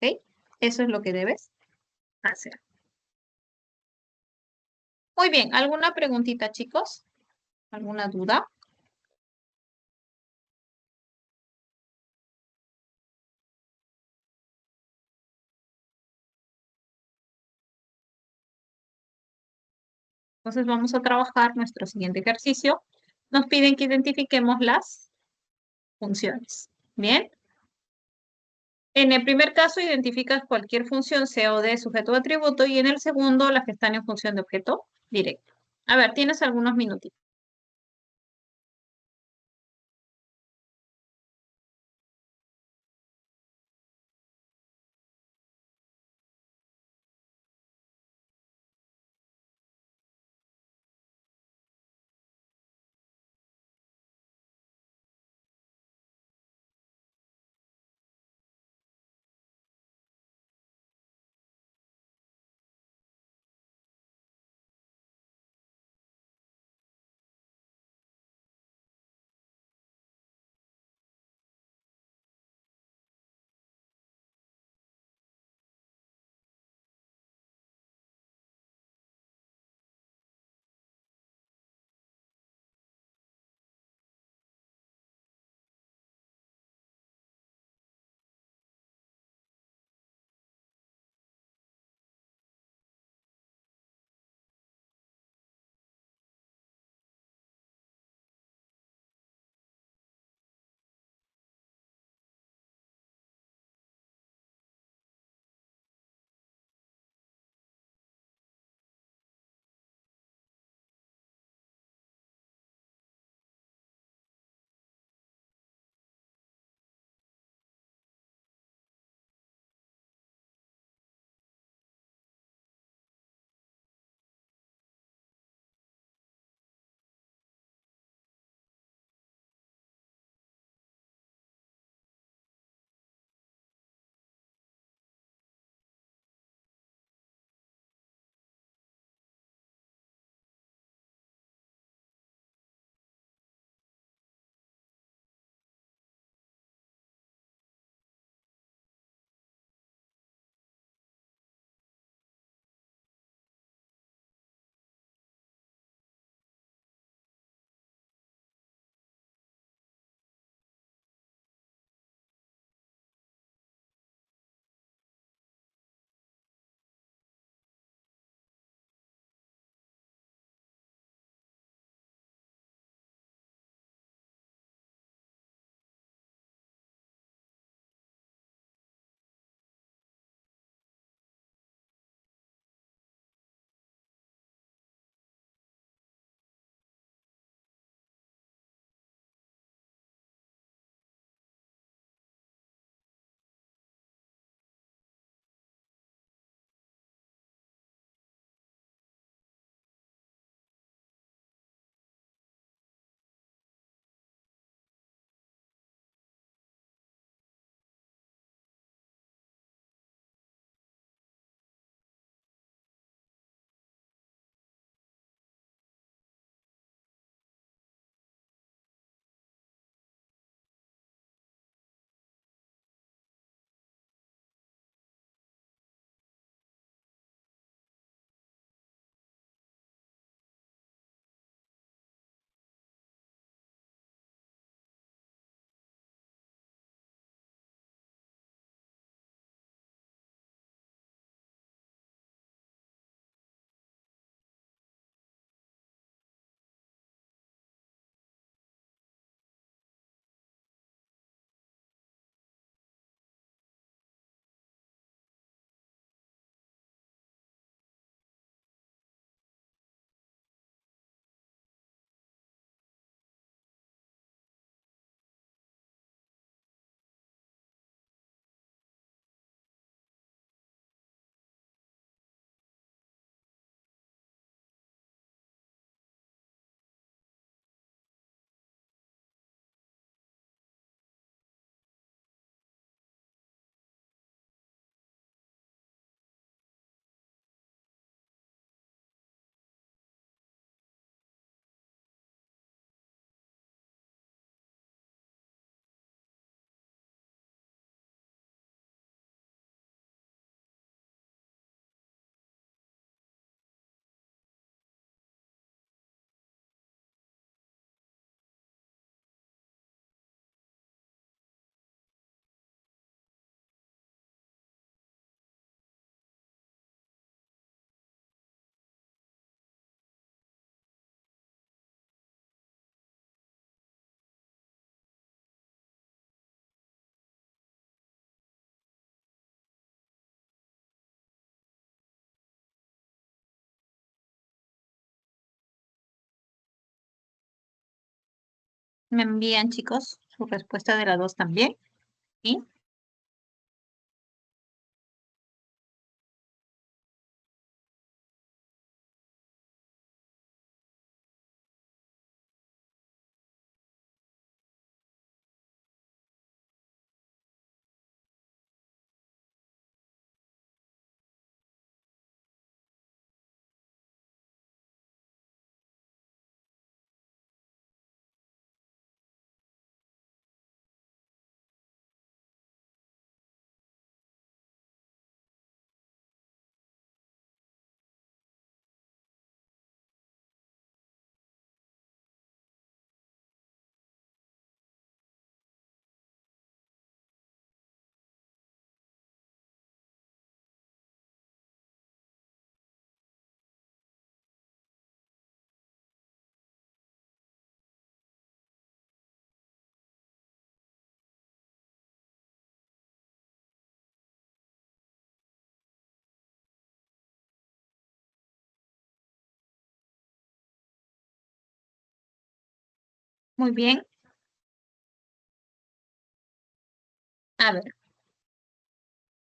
¿Ok? Eso es lo que debes hacer. Muy bien, ¿alguna preguntita, chicos? ¿Alguna duda? Entonces vamos a trabajar nuestro siguiente ejercicio. Nos piden que identifiquemos las funciones. Bien. En el primer caso identificas cualquier función sea o de sujeto o atributo y en el segundo las que están en función de objeto directo. A ver, tienes algunos minutitos. Me envían, chicos, su respuesta de la 2 también. ¿Sí? Muy bien. A ver,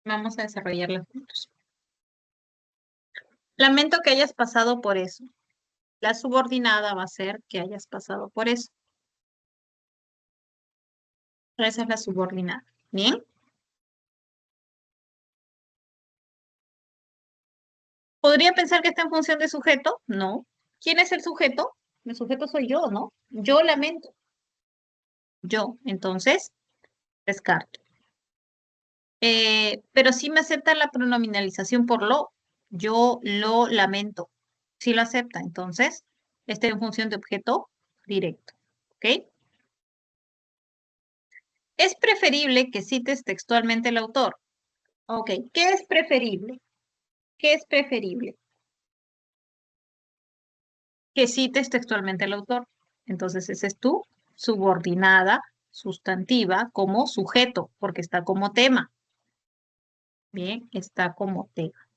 vamos a desarrollarla juntos. Lamento que hayas pasado por eso. La subordinada va a ser que hayas pasado por eso. Esa es la subordinada. Bien. ¿Podría pensar que está en función de sujeto? No. ¿Quién es el sujeto? El sujeto soy yo, ¿no? Yo lamento. Yo. Entonces, descarto. Pero sí me aceptan la pronominalización por lo. Yo lo lamento. Sí lo acepta. Entonces, está en función de objeto directo. ¿Ok? Es preferible que cites textualmente el autor. Ok. ¿Qué es preferible? ¿Qué es preferible? Que cites textualmente al autor. Entonces, esa es tu subordinada sustantiva como sujeto, porque está como tema. Bien, está como tema.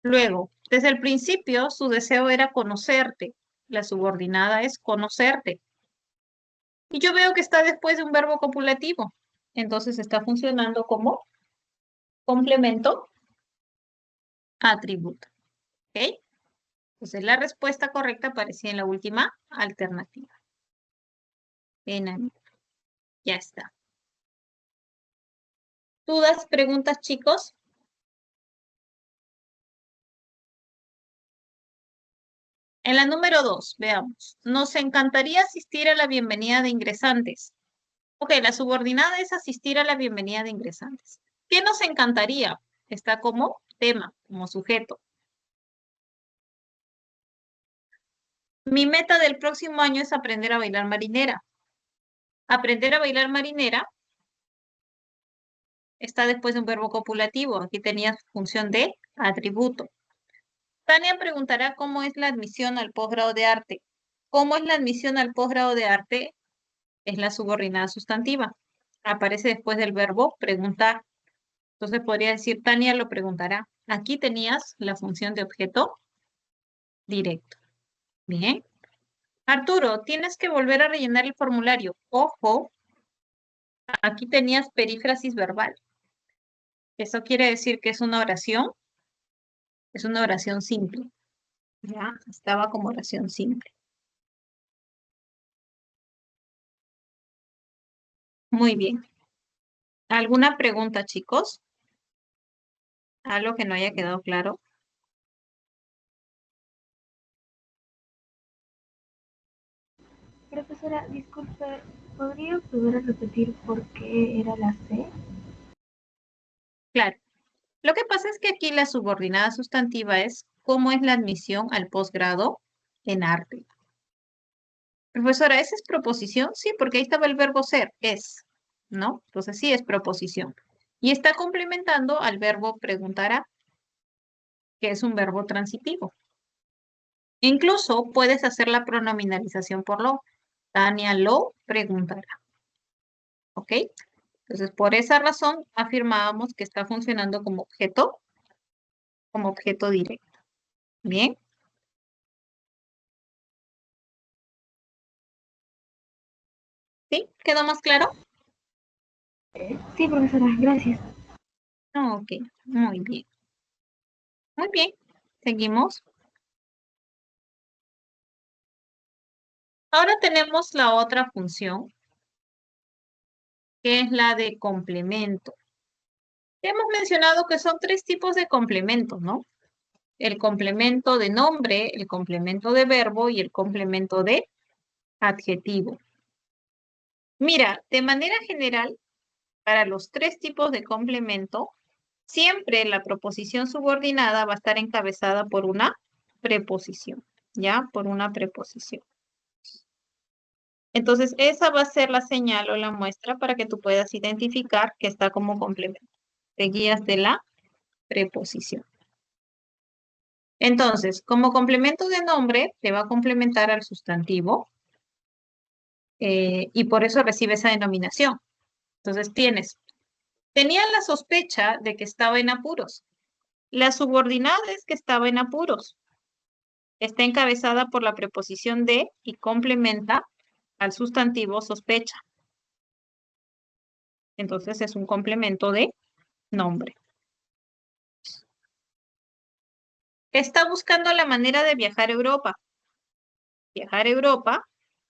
Luego, desde el principio, su deseo era conocerte. La subordinada es conocerte. Y yo veo que está después de un verbo copulativo. Entonces, está funcionando como complemento atributo. ¿Ok? Entonces, la respuesta correcta aparecía en la última alternativa. Ya está. ¿Dudas, preguntas, chicos? En la número 2, veamos. Nos encantaría asistir a la bienvenida de ingresantes. Ok, la subordinada es asistir a la bienvenida de ingresantes. ¿Qué nos encantaría? Está como tema, como sujeto. Mi meta del próximo año es aprender a bailar marinera. Aprender a bailar marinera está después de un verbo copulativo. Aquí tenía función de atributo. Tania preguntará cómo es la admisión al posgrado de arte. ¿Cómo es la admisión al posgrado de arte? Es la subordinada sustantiva. Aparece después del verbo preguntar. Entonces podría decir, Tania lo preguntará. Aquí tenías la función de objeto directo. Bien. Arturo, tienes que volver a rellenar el formulario. Ojo, aquí tenías perífrasis verbal. Eso quiere decir que es una oración simple. Ya, estaba como oración simple. Muy bien. ¿Alguna pregunta, chicos? ¿Algo que no haya quedado claro? Profesora, disculpe, ¿podría volver a repetir por qué era la C? Claro. Lo que pasa es que aquí la subordinada sustantiva es cómo es la admisión al posgrado en arte. Profesora, ¿esa es proposición? Sí, porque ahí estaba el verbo ser, es, ¿no? Entonces sí es proposición. Y está complementando al verbo preguntará, que es un verbo transitivo. Incluso puedes hacer la pronominalización por lo. Tania lo preguntará. ¿Ok? Entonces, por esa razón afirmábamos que está funcionando como objeto directo. Bien. ¿Sí? ¿Quedó más claro? Sí, profesora, gracias. Ok, muy bien. Muy bien, seguimos. Ahora tenemos la otra función, que es la de complemento. Hemos mencionado que son tres tipos de complementos, ¿no? El complemento de nombre, el complemento de verbo y el complemento de adjetivo. Mira, de manera general, para los tres tipos de complemento, siempre la proposición subordinada va a estar encabezada por una preposición, ¿ya? Por una preposición. Entonces, esa va a ser la señal o la muestra para que tú puedas identificar que está como complemento. Te guías de la preposición. Entonces, como complemento de nombre, te va a complementar al sustantivo y por eso recibe esa denominación. Entonces, tenían la sospecha de que estaba en apuros. La subordinada es que estaba en apuros. Está encabezada por la preposición de y complementa al sustantivo sospecha. Entonces, es un complemento de nombre. Está buscando la manera de viajar a Europa. Viajar a Europa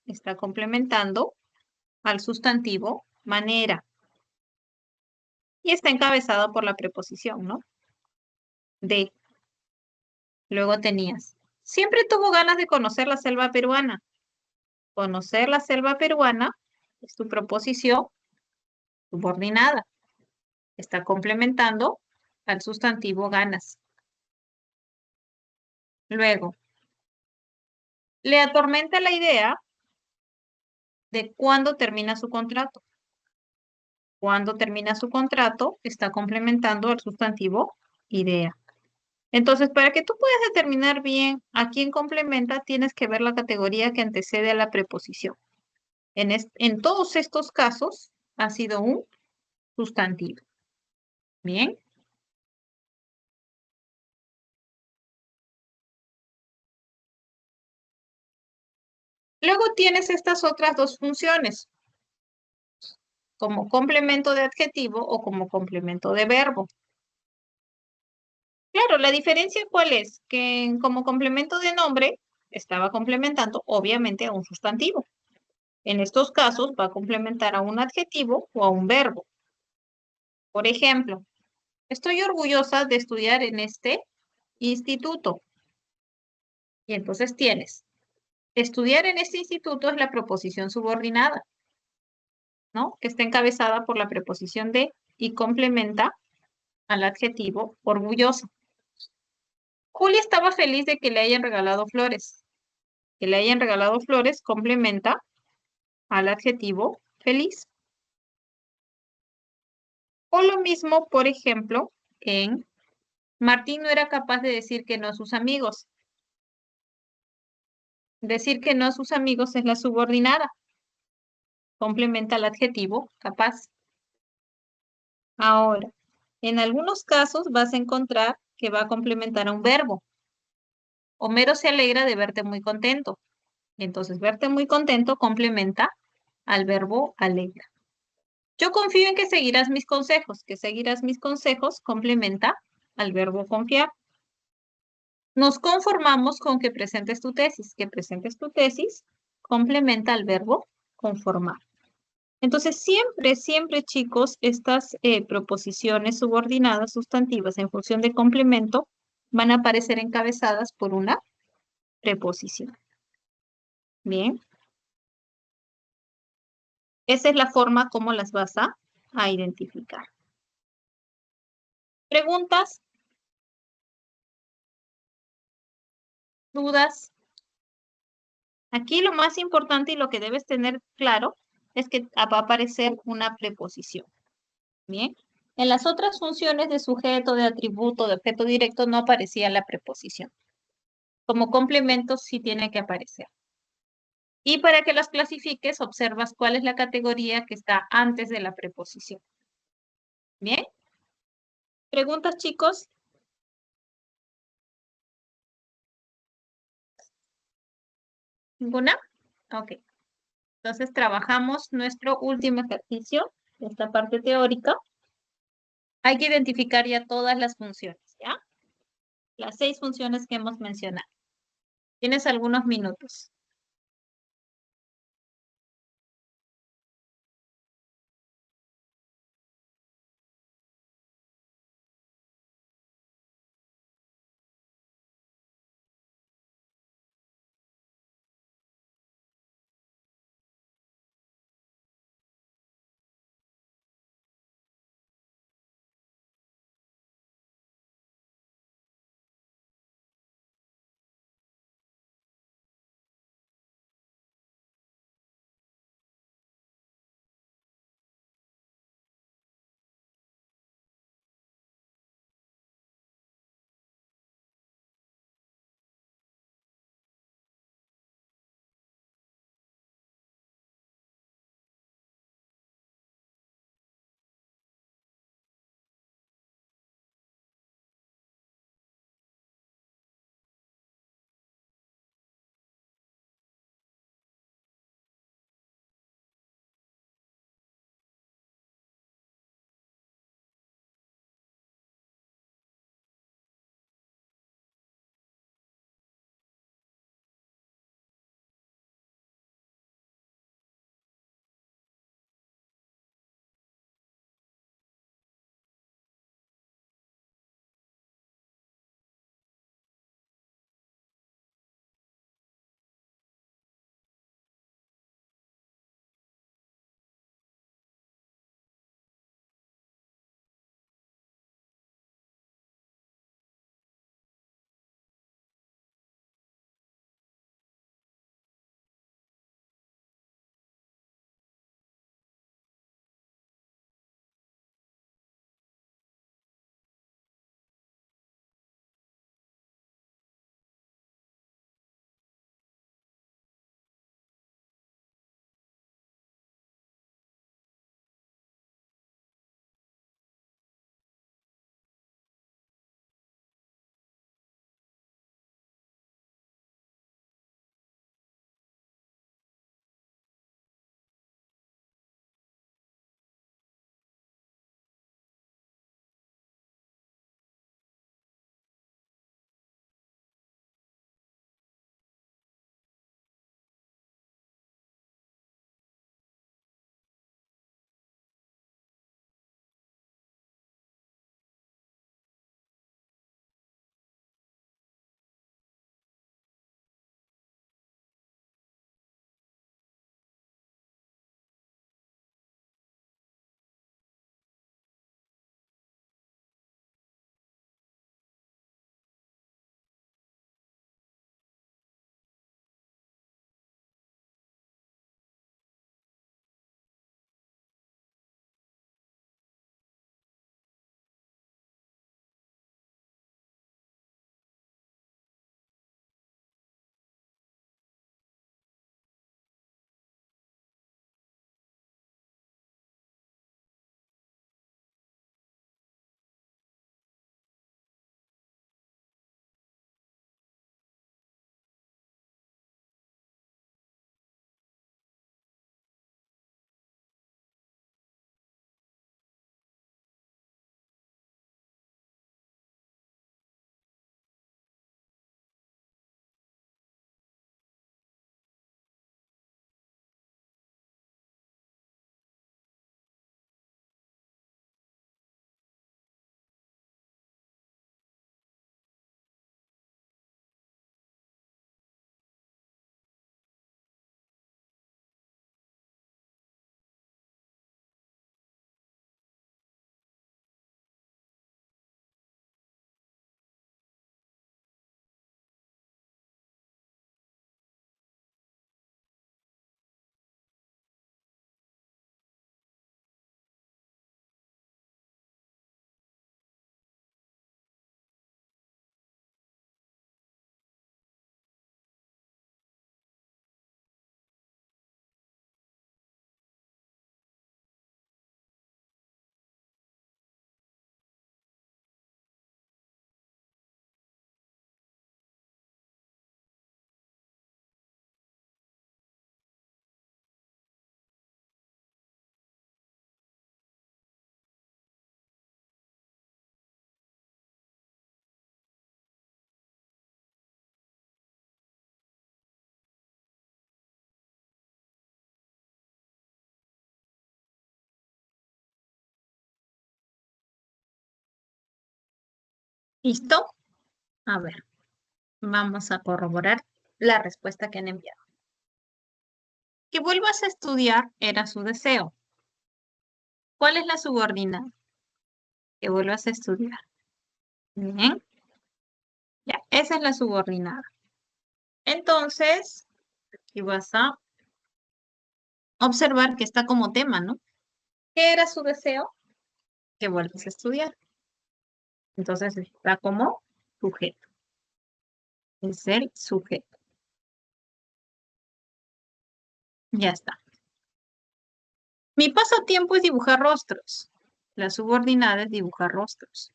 está complementando al sustantivo manera. Y está encabezado por la preposición, ¿no? De. Luego tenías. Siempre tuvo ganas de conocer la selva peruana. Conocer la selva peruana es tu proposición subordinada. Está complementando al sustantivo ganas. Luego, le atormenta la idea de cuándo termina su contrato. Cuando termina su contrato, está complementando al sustantivo idea. Entonces, para que tú puedas determinar bien a quién complementa, tienes que ver la categoría que antecede a la preposición. En todos estos casos, ha sido un sustantivo. Bien. Luego tienes estas otras dos funciones, como complemento de adjetivo o como complemento de verbo. Claro, la diferencia ¿cuál es? Que como complemento de nombre estaba complementando obviamente a un sustantivo. En estos casos va a complementar a un adjetivo o a un verbo. Por ejemplo, estoy orgullosa de estudiar en este instituto. Y entonces tienes, estudiar en este instituto es la proposición subordinada, ¿no? Que está encabezada por la preposición de y complementa al adjetivo orgullosa. Julia estaba feliz de que le hayan regalado flores. Que le hayan regalado flores complementa al adjetivo feliz. O lo mismo, por ejemplo, en Martín no era capaz de decir que no a sus amigos. Decir que no a sus amigos es la subordinada. Complementa al adjetivo capaz. Ahora, en algunos casos vas a encontrar que va a complementar a un verbo. Homero se alegra de verte muy contento. Entonces, verte muy contento complementa al verbo alegra. Yo confío en que seguirás mis consejos. Que seguirás mis consejos complementa al verbo confiar. Nos conformamos con que presentes tu tesis. Que presentes tu tesis complementa al verbo conformar. Entonces, siempre, chicos, estas proposiciones subordinadas sustantivas en función de complemento van a aparecer encabezadas por una preposición. Bien. Esa es la forma como las vas a identificar. ¿Preguntas? ¿Dudas? Aquí lo más importante y lo que debes tener claro es que va a aparecer una preposición. Bien. En las otras funciones de sujeto, de atributo, de objeto directo no aparecía la preposición. Como complemento sí tiene que aparecer. Y para que las clasifiques, observas cuál es la categoría que está antes de la preposición. ¿Bien? ¿Preguntas, chicos? ¿Ninguna? Ok. Entonces trabajamos nuestro último ejercicio de esta parte teórica. Hay que identificar ya todas las funciones, ¿ya? Las 6 funciones que hemos mencionado. Tienes algunos minutos. ¿Listo? A ver, vamos a corroborar la respuesta que han enviado. Que vuelvas a estudiar era su deseo. ¿Cuál es la subordinada? Que vuelvas a estudiar. Bien, ya, esa es la subordinada. Entonces, aquí vas a observar que está como tema, ¿no? ¿Qué era su deseo? Que vuelvas a estudiar. Entonces está como sujeto. Es el sujeto. Ya está. Mi pasatiempo es dibujar rostros. La subordinada es dibujar rostros.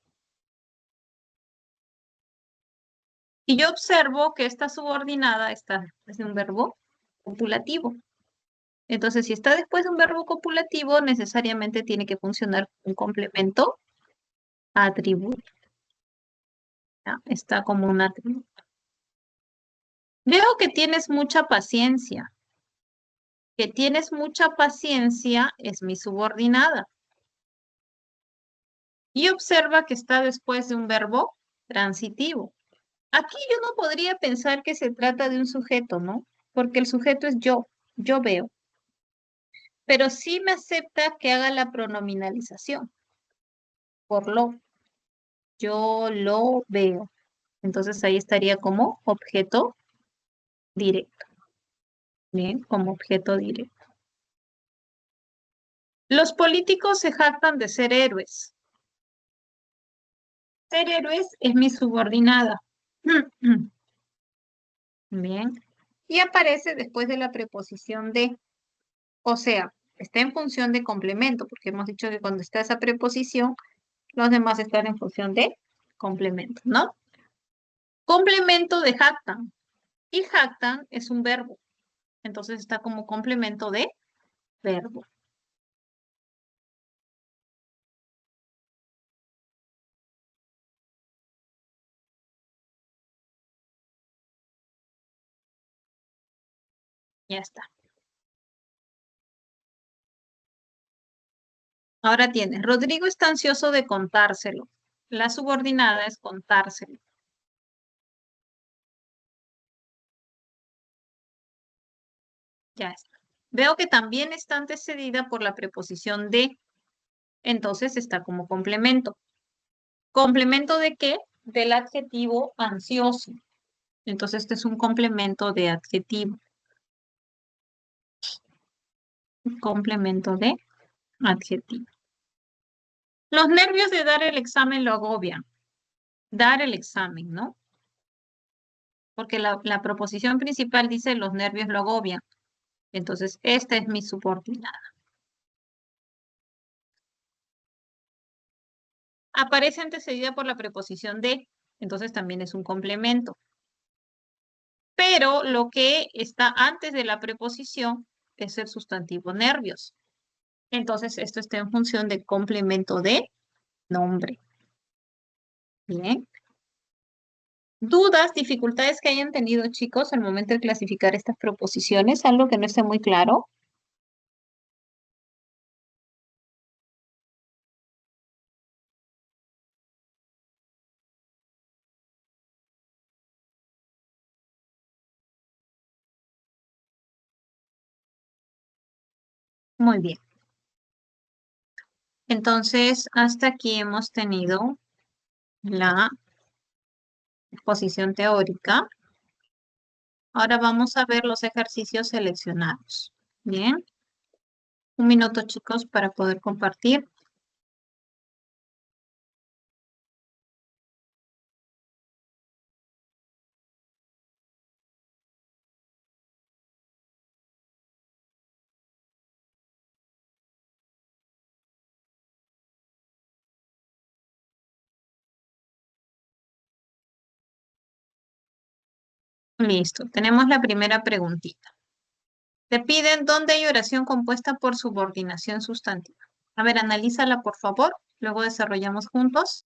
Y yo observo que esta subordinada está después de un verbo copulativo. Entonces, si está después de un verbo copulativo, necesariamente tiene que funcionar un complemento atributo. ¿Ya? Está como un atributo. Veo que tienes mucha paciencia. Que tienes mucha paciencia es mi subordinada. Y observa que está después de un verbo transitivo. Aquí yo no podría pensar que se trata de un sujeto, ¿no? Porque el sujeto es yo veo. Pero sí me acepta que haga la pronominalización por lo. Yo lo veo. Entonces ahí estaría como objeto directo. Bien, como objeto directo. Los políticos se jactan de ser héroes. Ser héroes es mi subordinada. Bien. Y aparece después de la preposición de. O sea, está en función de complemento, porque hemos dicho que cuando está esa preposición, los demás están en función de complemento, ¿no? Complemento de jactan. Y jactan es un verbo. Entonces está como complemento de verbo. Ya está. Ahora tienes, Rodrigo está ansioso de contárselo. La subordinada es contárselo. Ya está. Veo que también está antecedida por la preposición de, entonces está como complemento. ¿Complemento de qué? Del adjetivo ansioso. Entonces este es un complemento de adjetivo. Complemento de adjetivo. Los nervios de dar el examen lo agobian. Dar el examen, ¿no? Porque la proposición principal dice los nervios lo agobian. Entonces, esta es mi subordinada. Aparece antecedida por la preposición de, entonces también es un complemento. Pero lo que está antes de la preposición es el sustantivo nervios. Entonces, esto está en función de complemento de nombre. Bien. ¿Dudas, dificultades que hayan tenido, chicos, al momento de clasificar estas proposiciones? ¿Algo que no esté muy claro? Muy bien. Entonces, hasta aquí hemos tenido la exposición teórica. Ahora vamos a ver los ejercicios seleccionados. Bien. Un minuto, chicos, para poder compartir. Listo. Tenemos la primera preguntita. Te piden dónde hay oración compuesta por subordinación sustantiva. A ver, analízala, por favor. Luego desarrollamos juntos.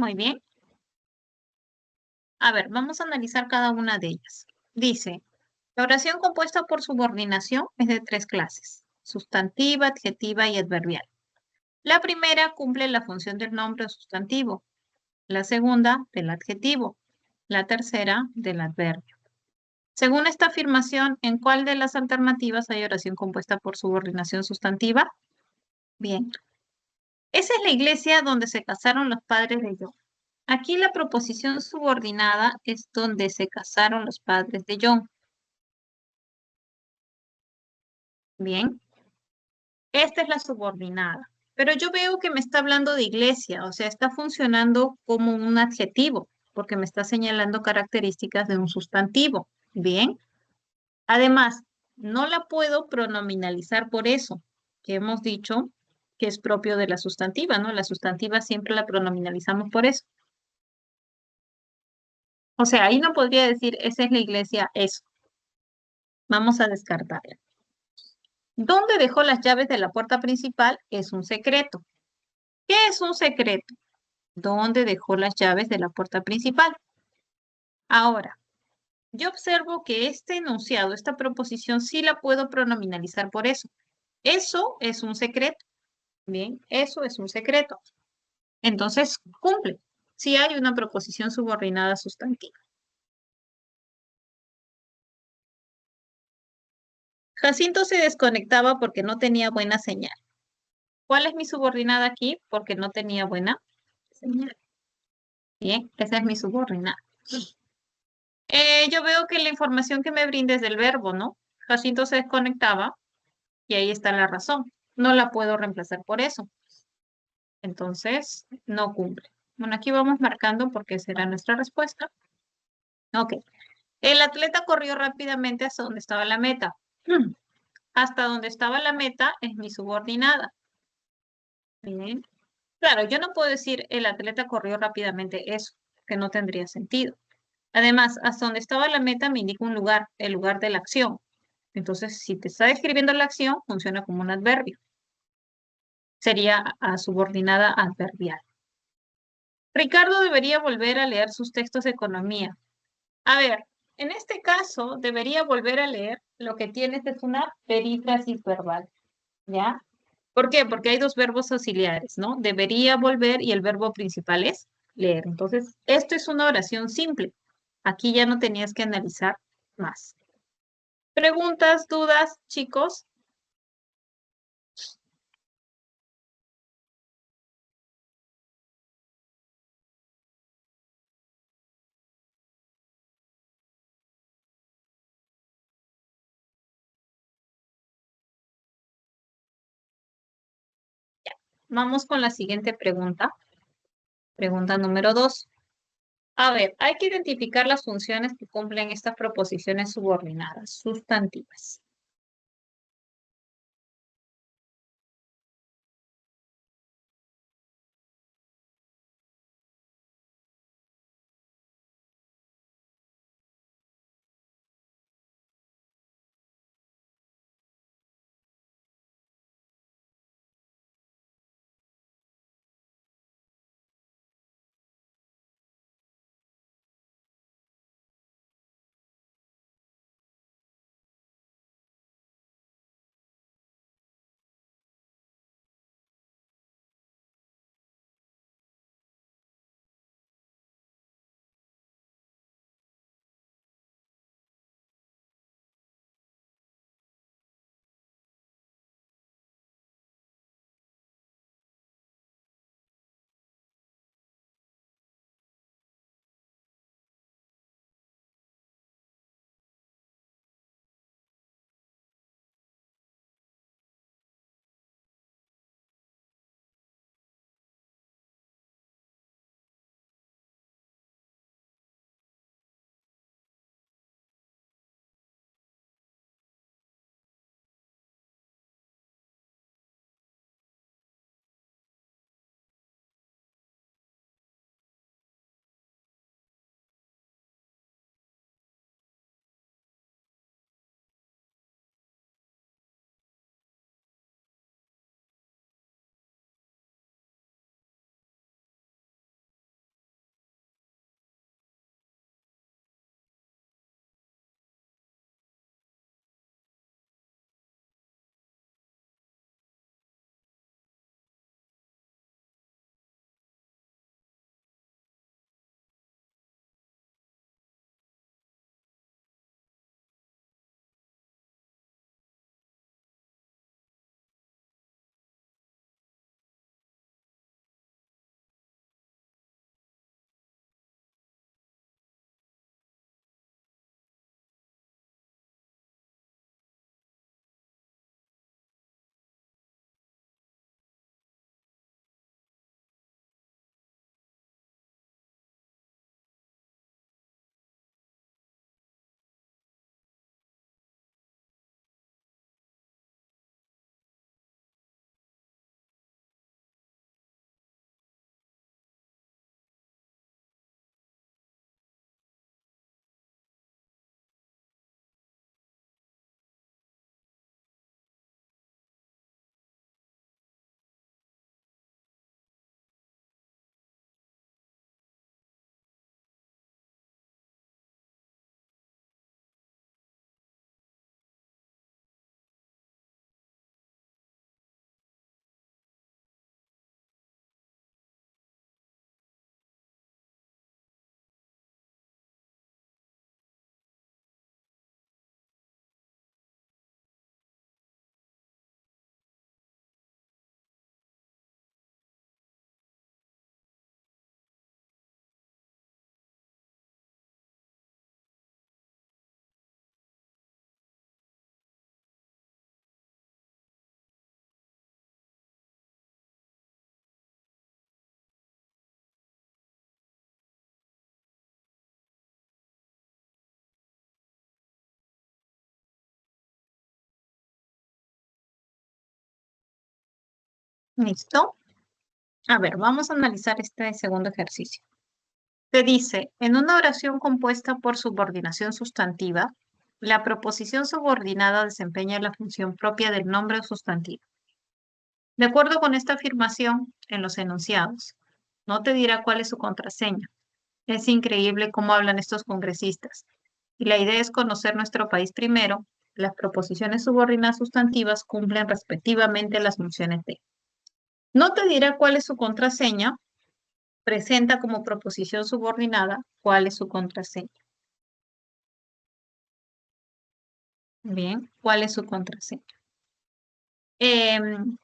Muy bien. A ver, vamos a analizar cada una de ellas. Dice, la oración compuesta por subordinación es de 3 clases: sustantiva, adjetiva y adverbial. La primera cumple la función del nombre o sustantivo, la segunda del adjetivo, la tercera del adverbio. Según esta afirmación, ¿en cuál de las alternativas hay oración compuesta por subordinación sustantiva? Bien. Esa es la iglesia donde se casaron los padres de John. Aquí la proposición subordinada es donde se casaron los padres de John. Bien. Esta es la subordinada. Pero yo veo que me está hablando de iglesia, o sea, está funcionando como un adjetivo, porque me está señalando características de un sustantivo. Bien. Además, no la puedo pronominalizar por eso, que hemos dicho que es propio de la sustantiva, ¿no? La sustantiva siempre la pronominalizamos por eso. O sea, ahí no podría decir, esa es la iglesia, eso. Vamos a descartarla. ¿Dónde dejó las llaves de la puerta principal? Es un secreto. ¿Qué es un secreto? ¿Dónde dejó las llaves de la puerta principal? Ahora, yo observo que este enunciado, esta proposición, sí la puedo pronominalizar por eso. Eso es un secreto. Bien, eso es un secreto. Entonces, cumple. Si hay una proposición subordinada sustantiva. Jacinto se desconectaba porque no tenía buena señal. ¿Cuál es mi subordinada aquí? Porque no tenía buena señal. Bien, esa es mi subordinada. Yo veo que la información que me brinda es del verbo, ¿no? Jacinto se desconectaba y ahí está la razón. No la puedo reemplazar por eso. Entonces, no cumple. Bueno, aquí vamos marcando porque será nuestra respuesta. Ok. El atleta corrió rápidamente hasta donde estaba la meta. Hasta donde estaba la meta es mi subordinada. Bien. Claro, yo no puedo decir el atleta corrió rápidamente eso, que no tendría sentido. Además, hasta donde estaba la meta me indica un lugar, el lugar de la acción. Entonces, si te está describiendo la acción, funciona como un adverbio. Sería subordinada adverbial. Ricardo debería volver a leer sus textos de economía. A ver, en este caso, debería volver a leer, lo que tienes es una perífrasis verbal, ¿ya? ¿Por qué? Porque hay dos verbos auxiliares, ¿no? Debería volver y el verbo principal es leer. Entonces, esto es una oración simple. Aquí ya no tenías que analizar más. ¿Preguntas, dudas, chicos? Vamos con la siguiente pregunta. Pregunta número 2. A ver, hay que identificar las funciones que cumplen estas proposiciones subordinadas, sustantivas. ¿Listo? A ver, vamos a analizar este segundo ejercicio. Te dice, en una oración compuesta por subordinación sustantiva, la proposición subordinada desempeña la función propia del nombre o sustantivo. De acuerdo con esta afirmación en los enunciados, no te dirá cuál es su contraseña. Es increíble cómo hablan estos congresistas. Y la idea es conocer nuestro país primero. Las proposiciones subordinadas sustantivas cumplen respectivamente las funciones de. No te dirá cuál es su contraseña. Presenta como proposición subordinada cuál es su contraseña. Bien, ¿cuál es su contraseña? Em,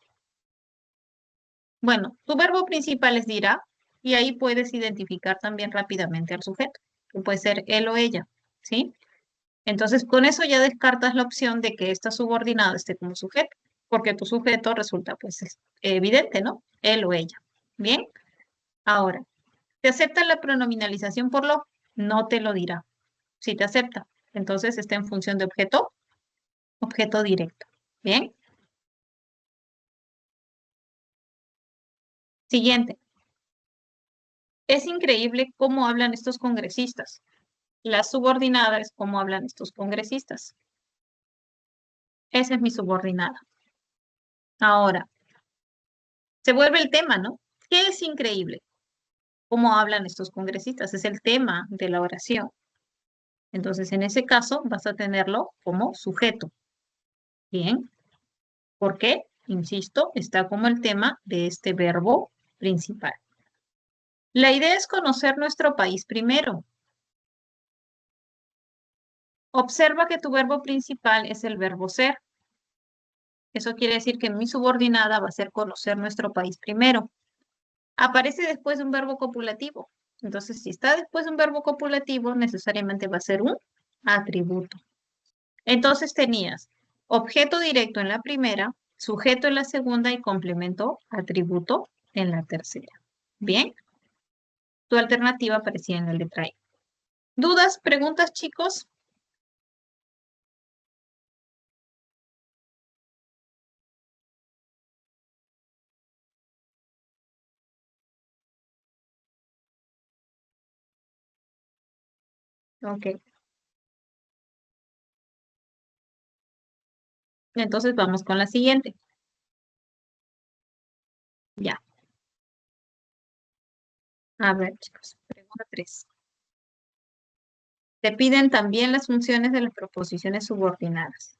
bueno, tu verbo principal es dirá y ahí puedes identificar también rápidamente al sujeto, que puede ser él o ella, ¿sí? Entonces, con eso ya descartas la opción de que esta subordinada esté como sujeto, porque tu sujeto resulta pues evidente, ¿no? Él o ella. Bien, ahora, ¿te acepta la pronominalización por lo? No te lo dirá. Si te acepta, entonces está en función de objeto, objeto directo. Bien, siguiente. Es increíble cómo hablan estos congresistas. La subordinada es cómo hablan estos congresistas. Esa es mi subordinada. Ahora, se vuelve el tema, ¿no? ¿Qué es increíble? ¿Cómo hablan estos congresistas? Es el tema de la oración. Entonces, en ese caso, vas a tenerlo como sujeto. Bien. ¿Por qué? Insisto, está como el tema de este verbo principal. La idea es conocer nuestro país primero. Observa que tu verbo principal es el verbo ser. Eso quiere decir que mi subordinada va a ser conocer nuestro país primero. Aparece después de un verbo copulativo. Entonces, si está después de un verbo copulativo, necesariamente va a ser un atributo. Entonces tenías objeto directo en la primera, sujeto en la segunda y complemento atributo en la tercera. Bien, tu alternativa aparecía en la letra E. ¿Dudas, preguntas, chicos? Ok, entonces vamos con la siguiente. Ya, a ver, chicos, pregunta 3. Te piden también las funciones de las proposiciones subordinadas.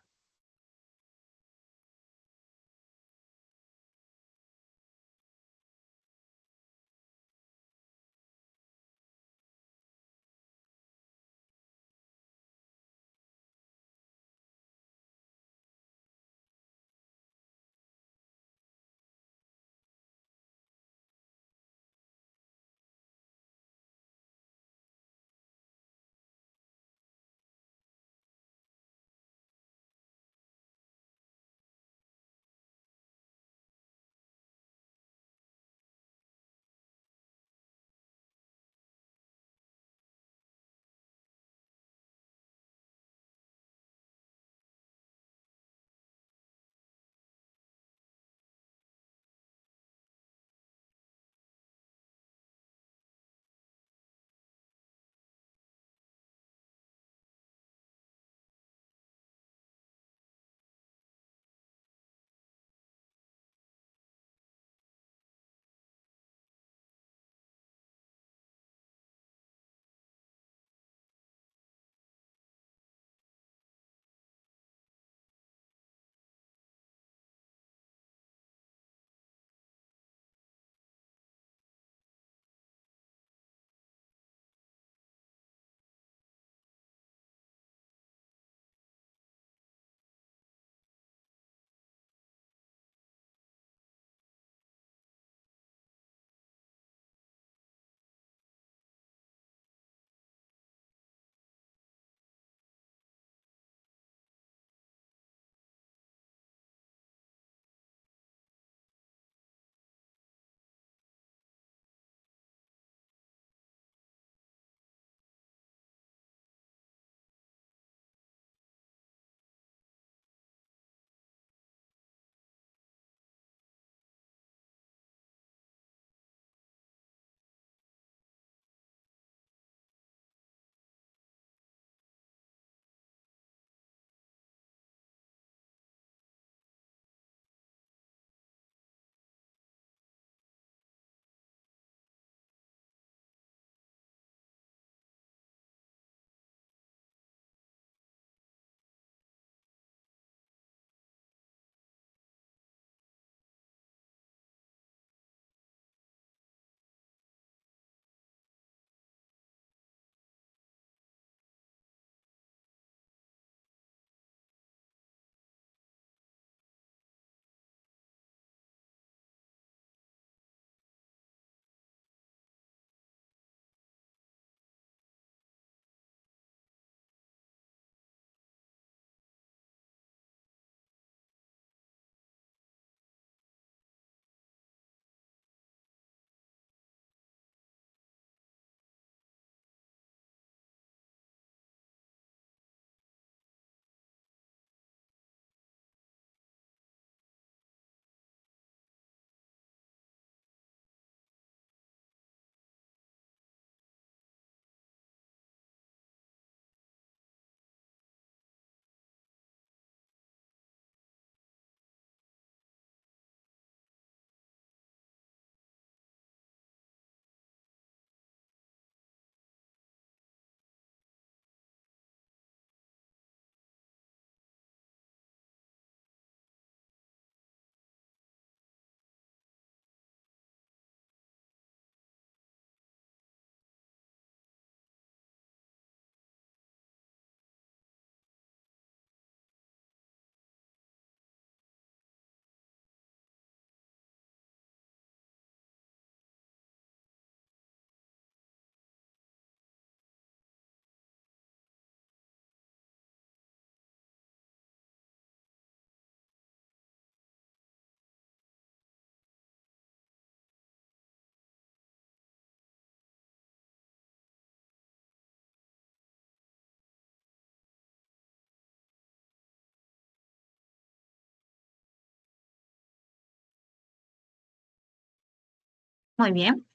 Muy bien,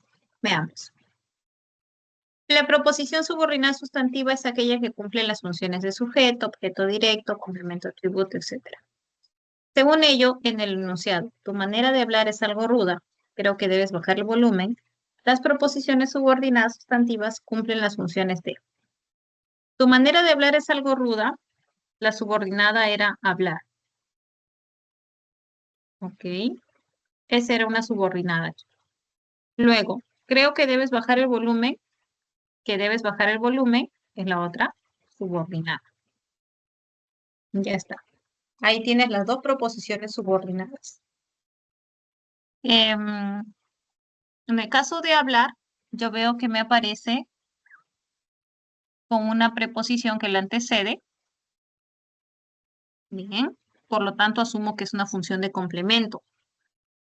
veamos. La proposición subordinada sustantiva es aquella que cumple las funciones de sujeto, objeto directo, complemento, atributo, etc. Según ello, en el enunciado, tu manera de hablar es algo ruda, creo que debes bajar el volumen. Las proposiciones subordinadas sustantivas cumplen las funciones de. Tu manera de hablar es algo ruda, la subordinada era hablar. ¿Ok? Esa era una subordinada. Luego, creo que debes bajar el volumen, es la otra subordinada. Ya está. Ahí tienes las dos proposiciones subordinadas. En el caso de hablar, yo veo que me aparece con una preposición que la antecede. Bien, por lo tanto asumo que es una función de complemento.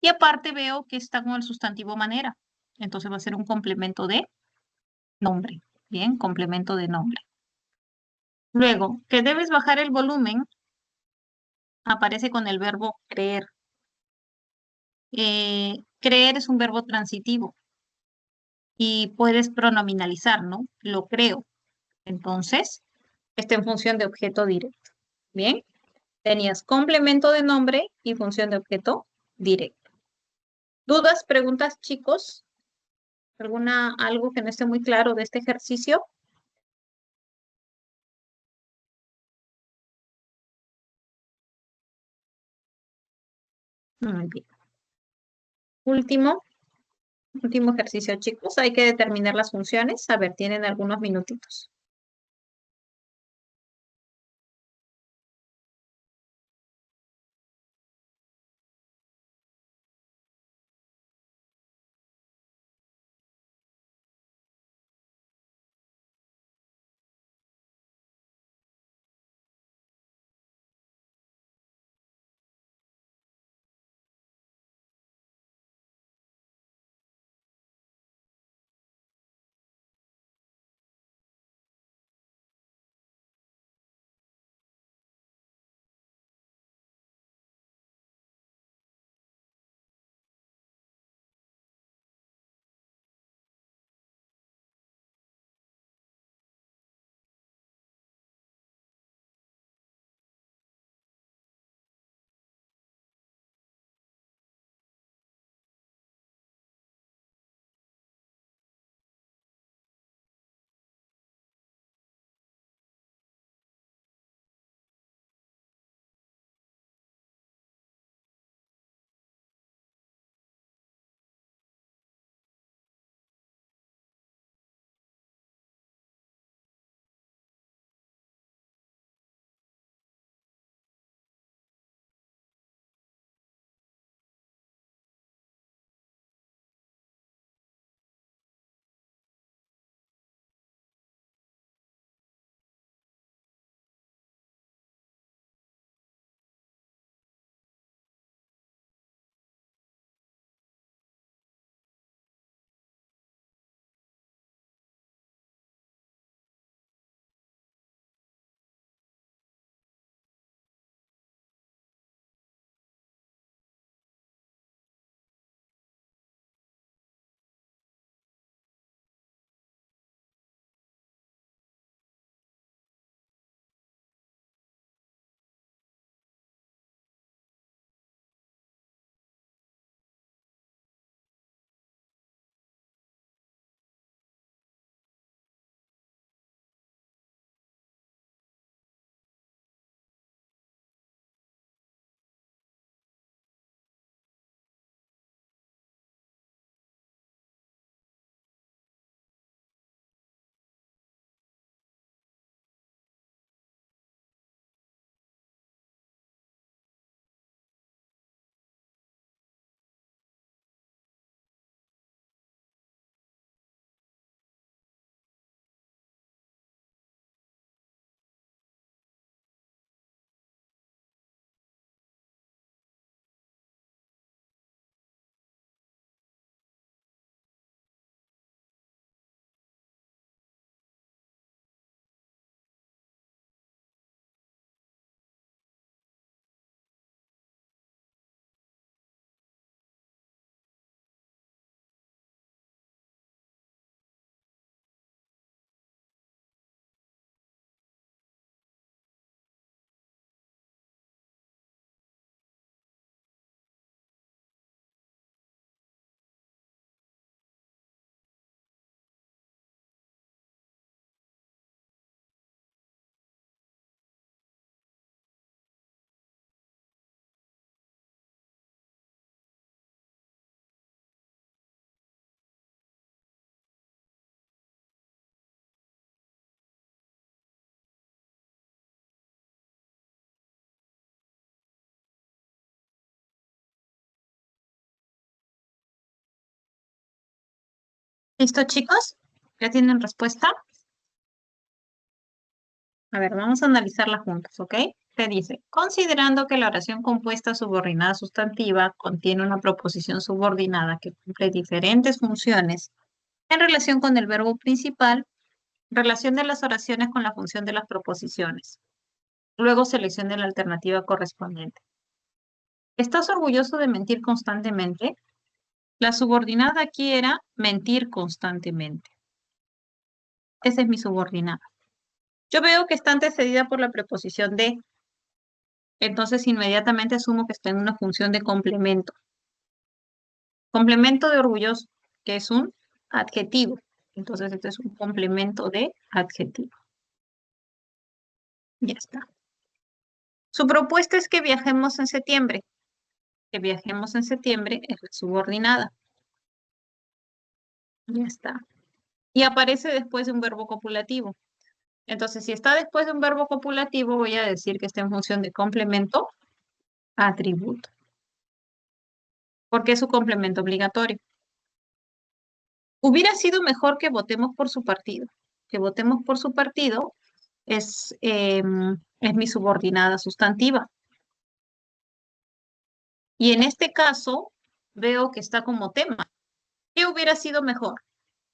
Y aparte veo que está con el sustantivo manera. Entonces va a ser un complemento de nombre. Bien, complemento de nombre. Luego, que debes bajar el volumen, aparece con el verbo creer. Creer es un verbo transitivo y puedes pronominalizar, ¿no? Lo creo. Entonces, está en función de objeto directo. Bien, tenías complemento de nombre y función de objeto directo. ¿Dudas, preguntas, chicos? Algo que no esté muy claro de este ejercicio? Muy bien. Último ejercicio, chicos. Hay que determinar las funciones. A ver, tienen algunos minutitos. ¿Listo, chicos? ¿Ya tienen respuesta? A ver, vamos a analizarla juntos, ¿ok? Te dice, considerando que la oración compuesta subordinada sustantiva contiene una proposición subordinada que cumple diferentes funciones en relación con el verbo principal, relacione las oraciones con la función de las proposiciones. Luego seleccione la alternativa correspondiente. ¿Estás orgulloso de mentir constantemente? La subordinada aquí era mentir constantemente. Esa es mi subordinada. Yo veo que está antecedida por la preposición de, entonces inmediatamente asumo que está en una función de complemento. Complemento de orgulloso, que es un adjetivo. Entonces este es un complemento de adjetivo. Ya está. Su propuesta es que viajemos en septiembre. Que viajemos en septiembre es la subordinada. Ya está. Y aparece después de un verbo copulativo. Entonces, si está después de un verbo copulativo, voy a decir que está en función de complemento atributo. Porque es su complemento obligatorio. Hubiera sido mejor que votemos por su partido. Que votemos por su partido es mi subordinada sustantiva. Y en este caso, veo que está como tema. ¿Qué hubiera sido mejor?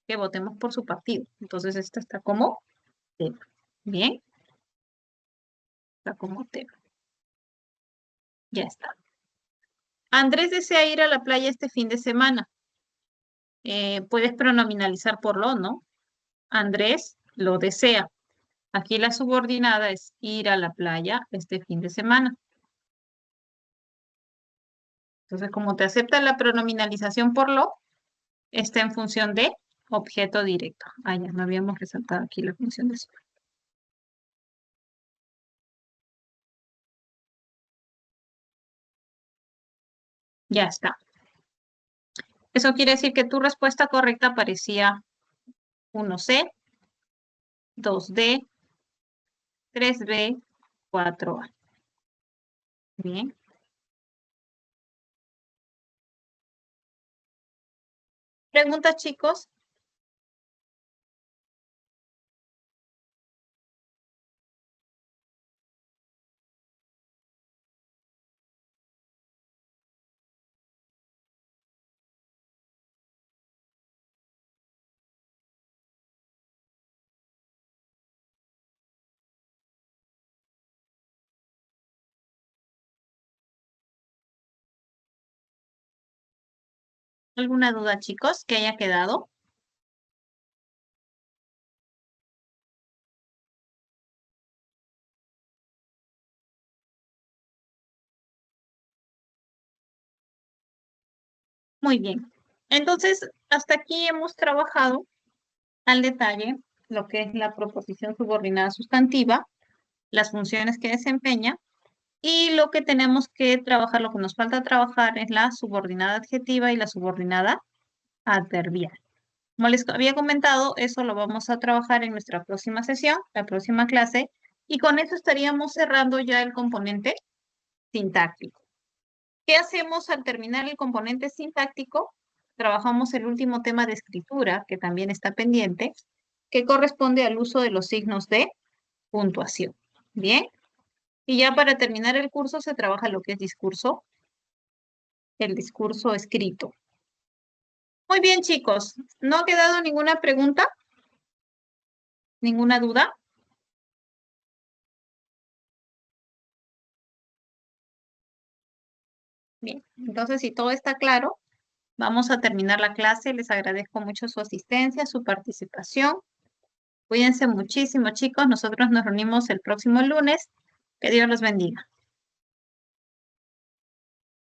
Que votemos por su partido. Entonces, esta está como tema. Bien. Está como tema. Ya está. Andrés desea ir a la playa este fin de semana. Puedes pronominalizar por lo, ¿no? Andrés lo desea. Aquí la subordinada es ir a la playa este fin de semana. Entonces, como te acepta la pronominalización por lo, está en función de objeto directo. Ah, ya no habíamos resaltado aquí la función de sujeto. Ya está. Eso quiere decir que tu respuesta correcta aparecía 1C, 2D, 3B, 4A. Bien. ¿Preguntas, chicos? ¿Alguna duda, chicos, que haya quedado? Muy bien. Entonces, hasta aquí hemos trabajado al detalle lo que es la proposición subordinada sustantiva, las funciones que desempeña y lo que tenemos que trabajar, lo que nos falta trabajar es la subordinada adjetiva y la subordinada adverbial. Como les había comentado, eso lo vamos a trabajar en nuestra próxima sesión, la próxima clase, y con eso estaríamos cerrando ya el componente sintáctico. ¿Qué hacemos al terminar el componente sintáctico? Trabajamos el último tema de escritura, que también está pendiente, que corresponde al uso de los signos de puntuación. Bien. Y ya para terminar el curso se trabaja lo que es discurso, el discurso escrito. Muy bien, chicos. ¿No ha quedado ninguna pregunta? ¿Ninguna duda? Bien, entonces si todo está claro, vamos a terminar la clase. Les agradezco mucho su asistencia, su participación. Cuídense muchísimo, chicos. Nosotros nos reunimos el próximo lunes. Que Dios los bendiga.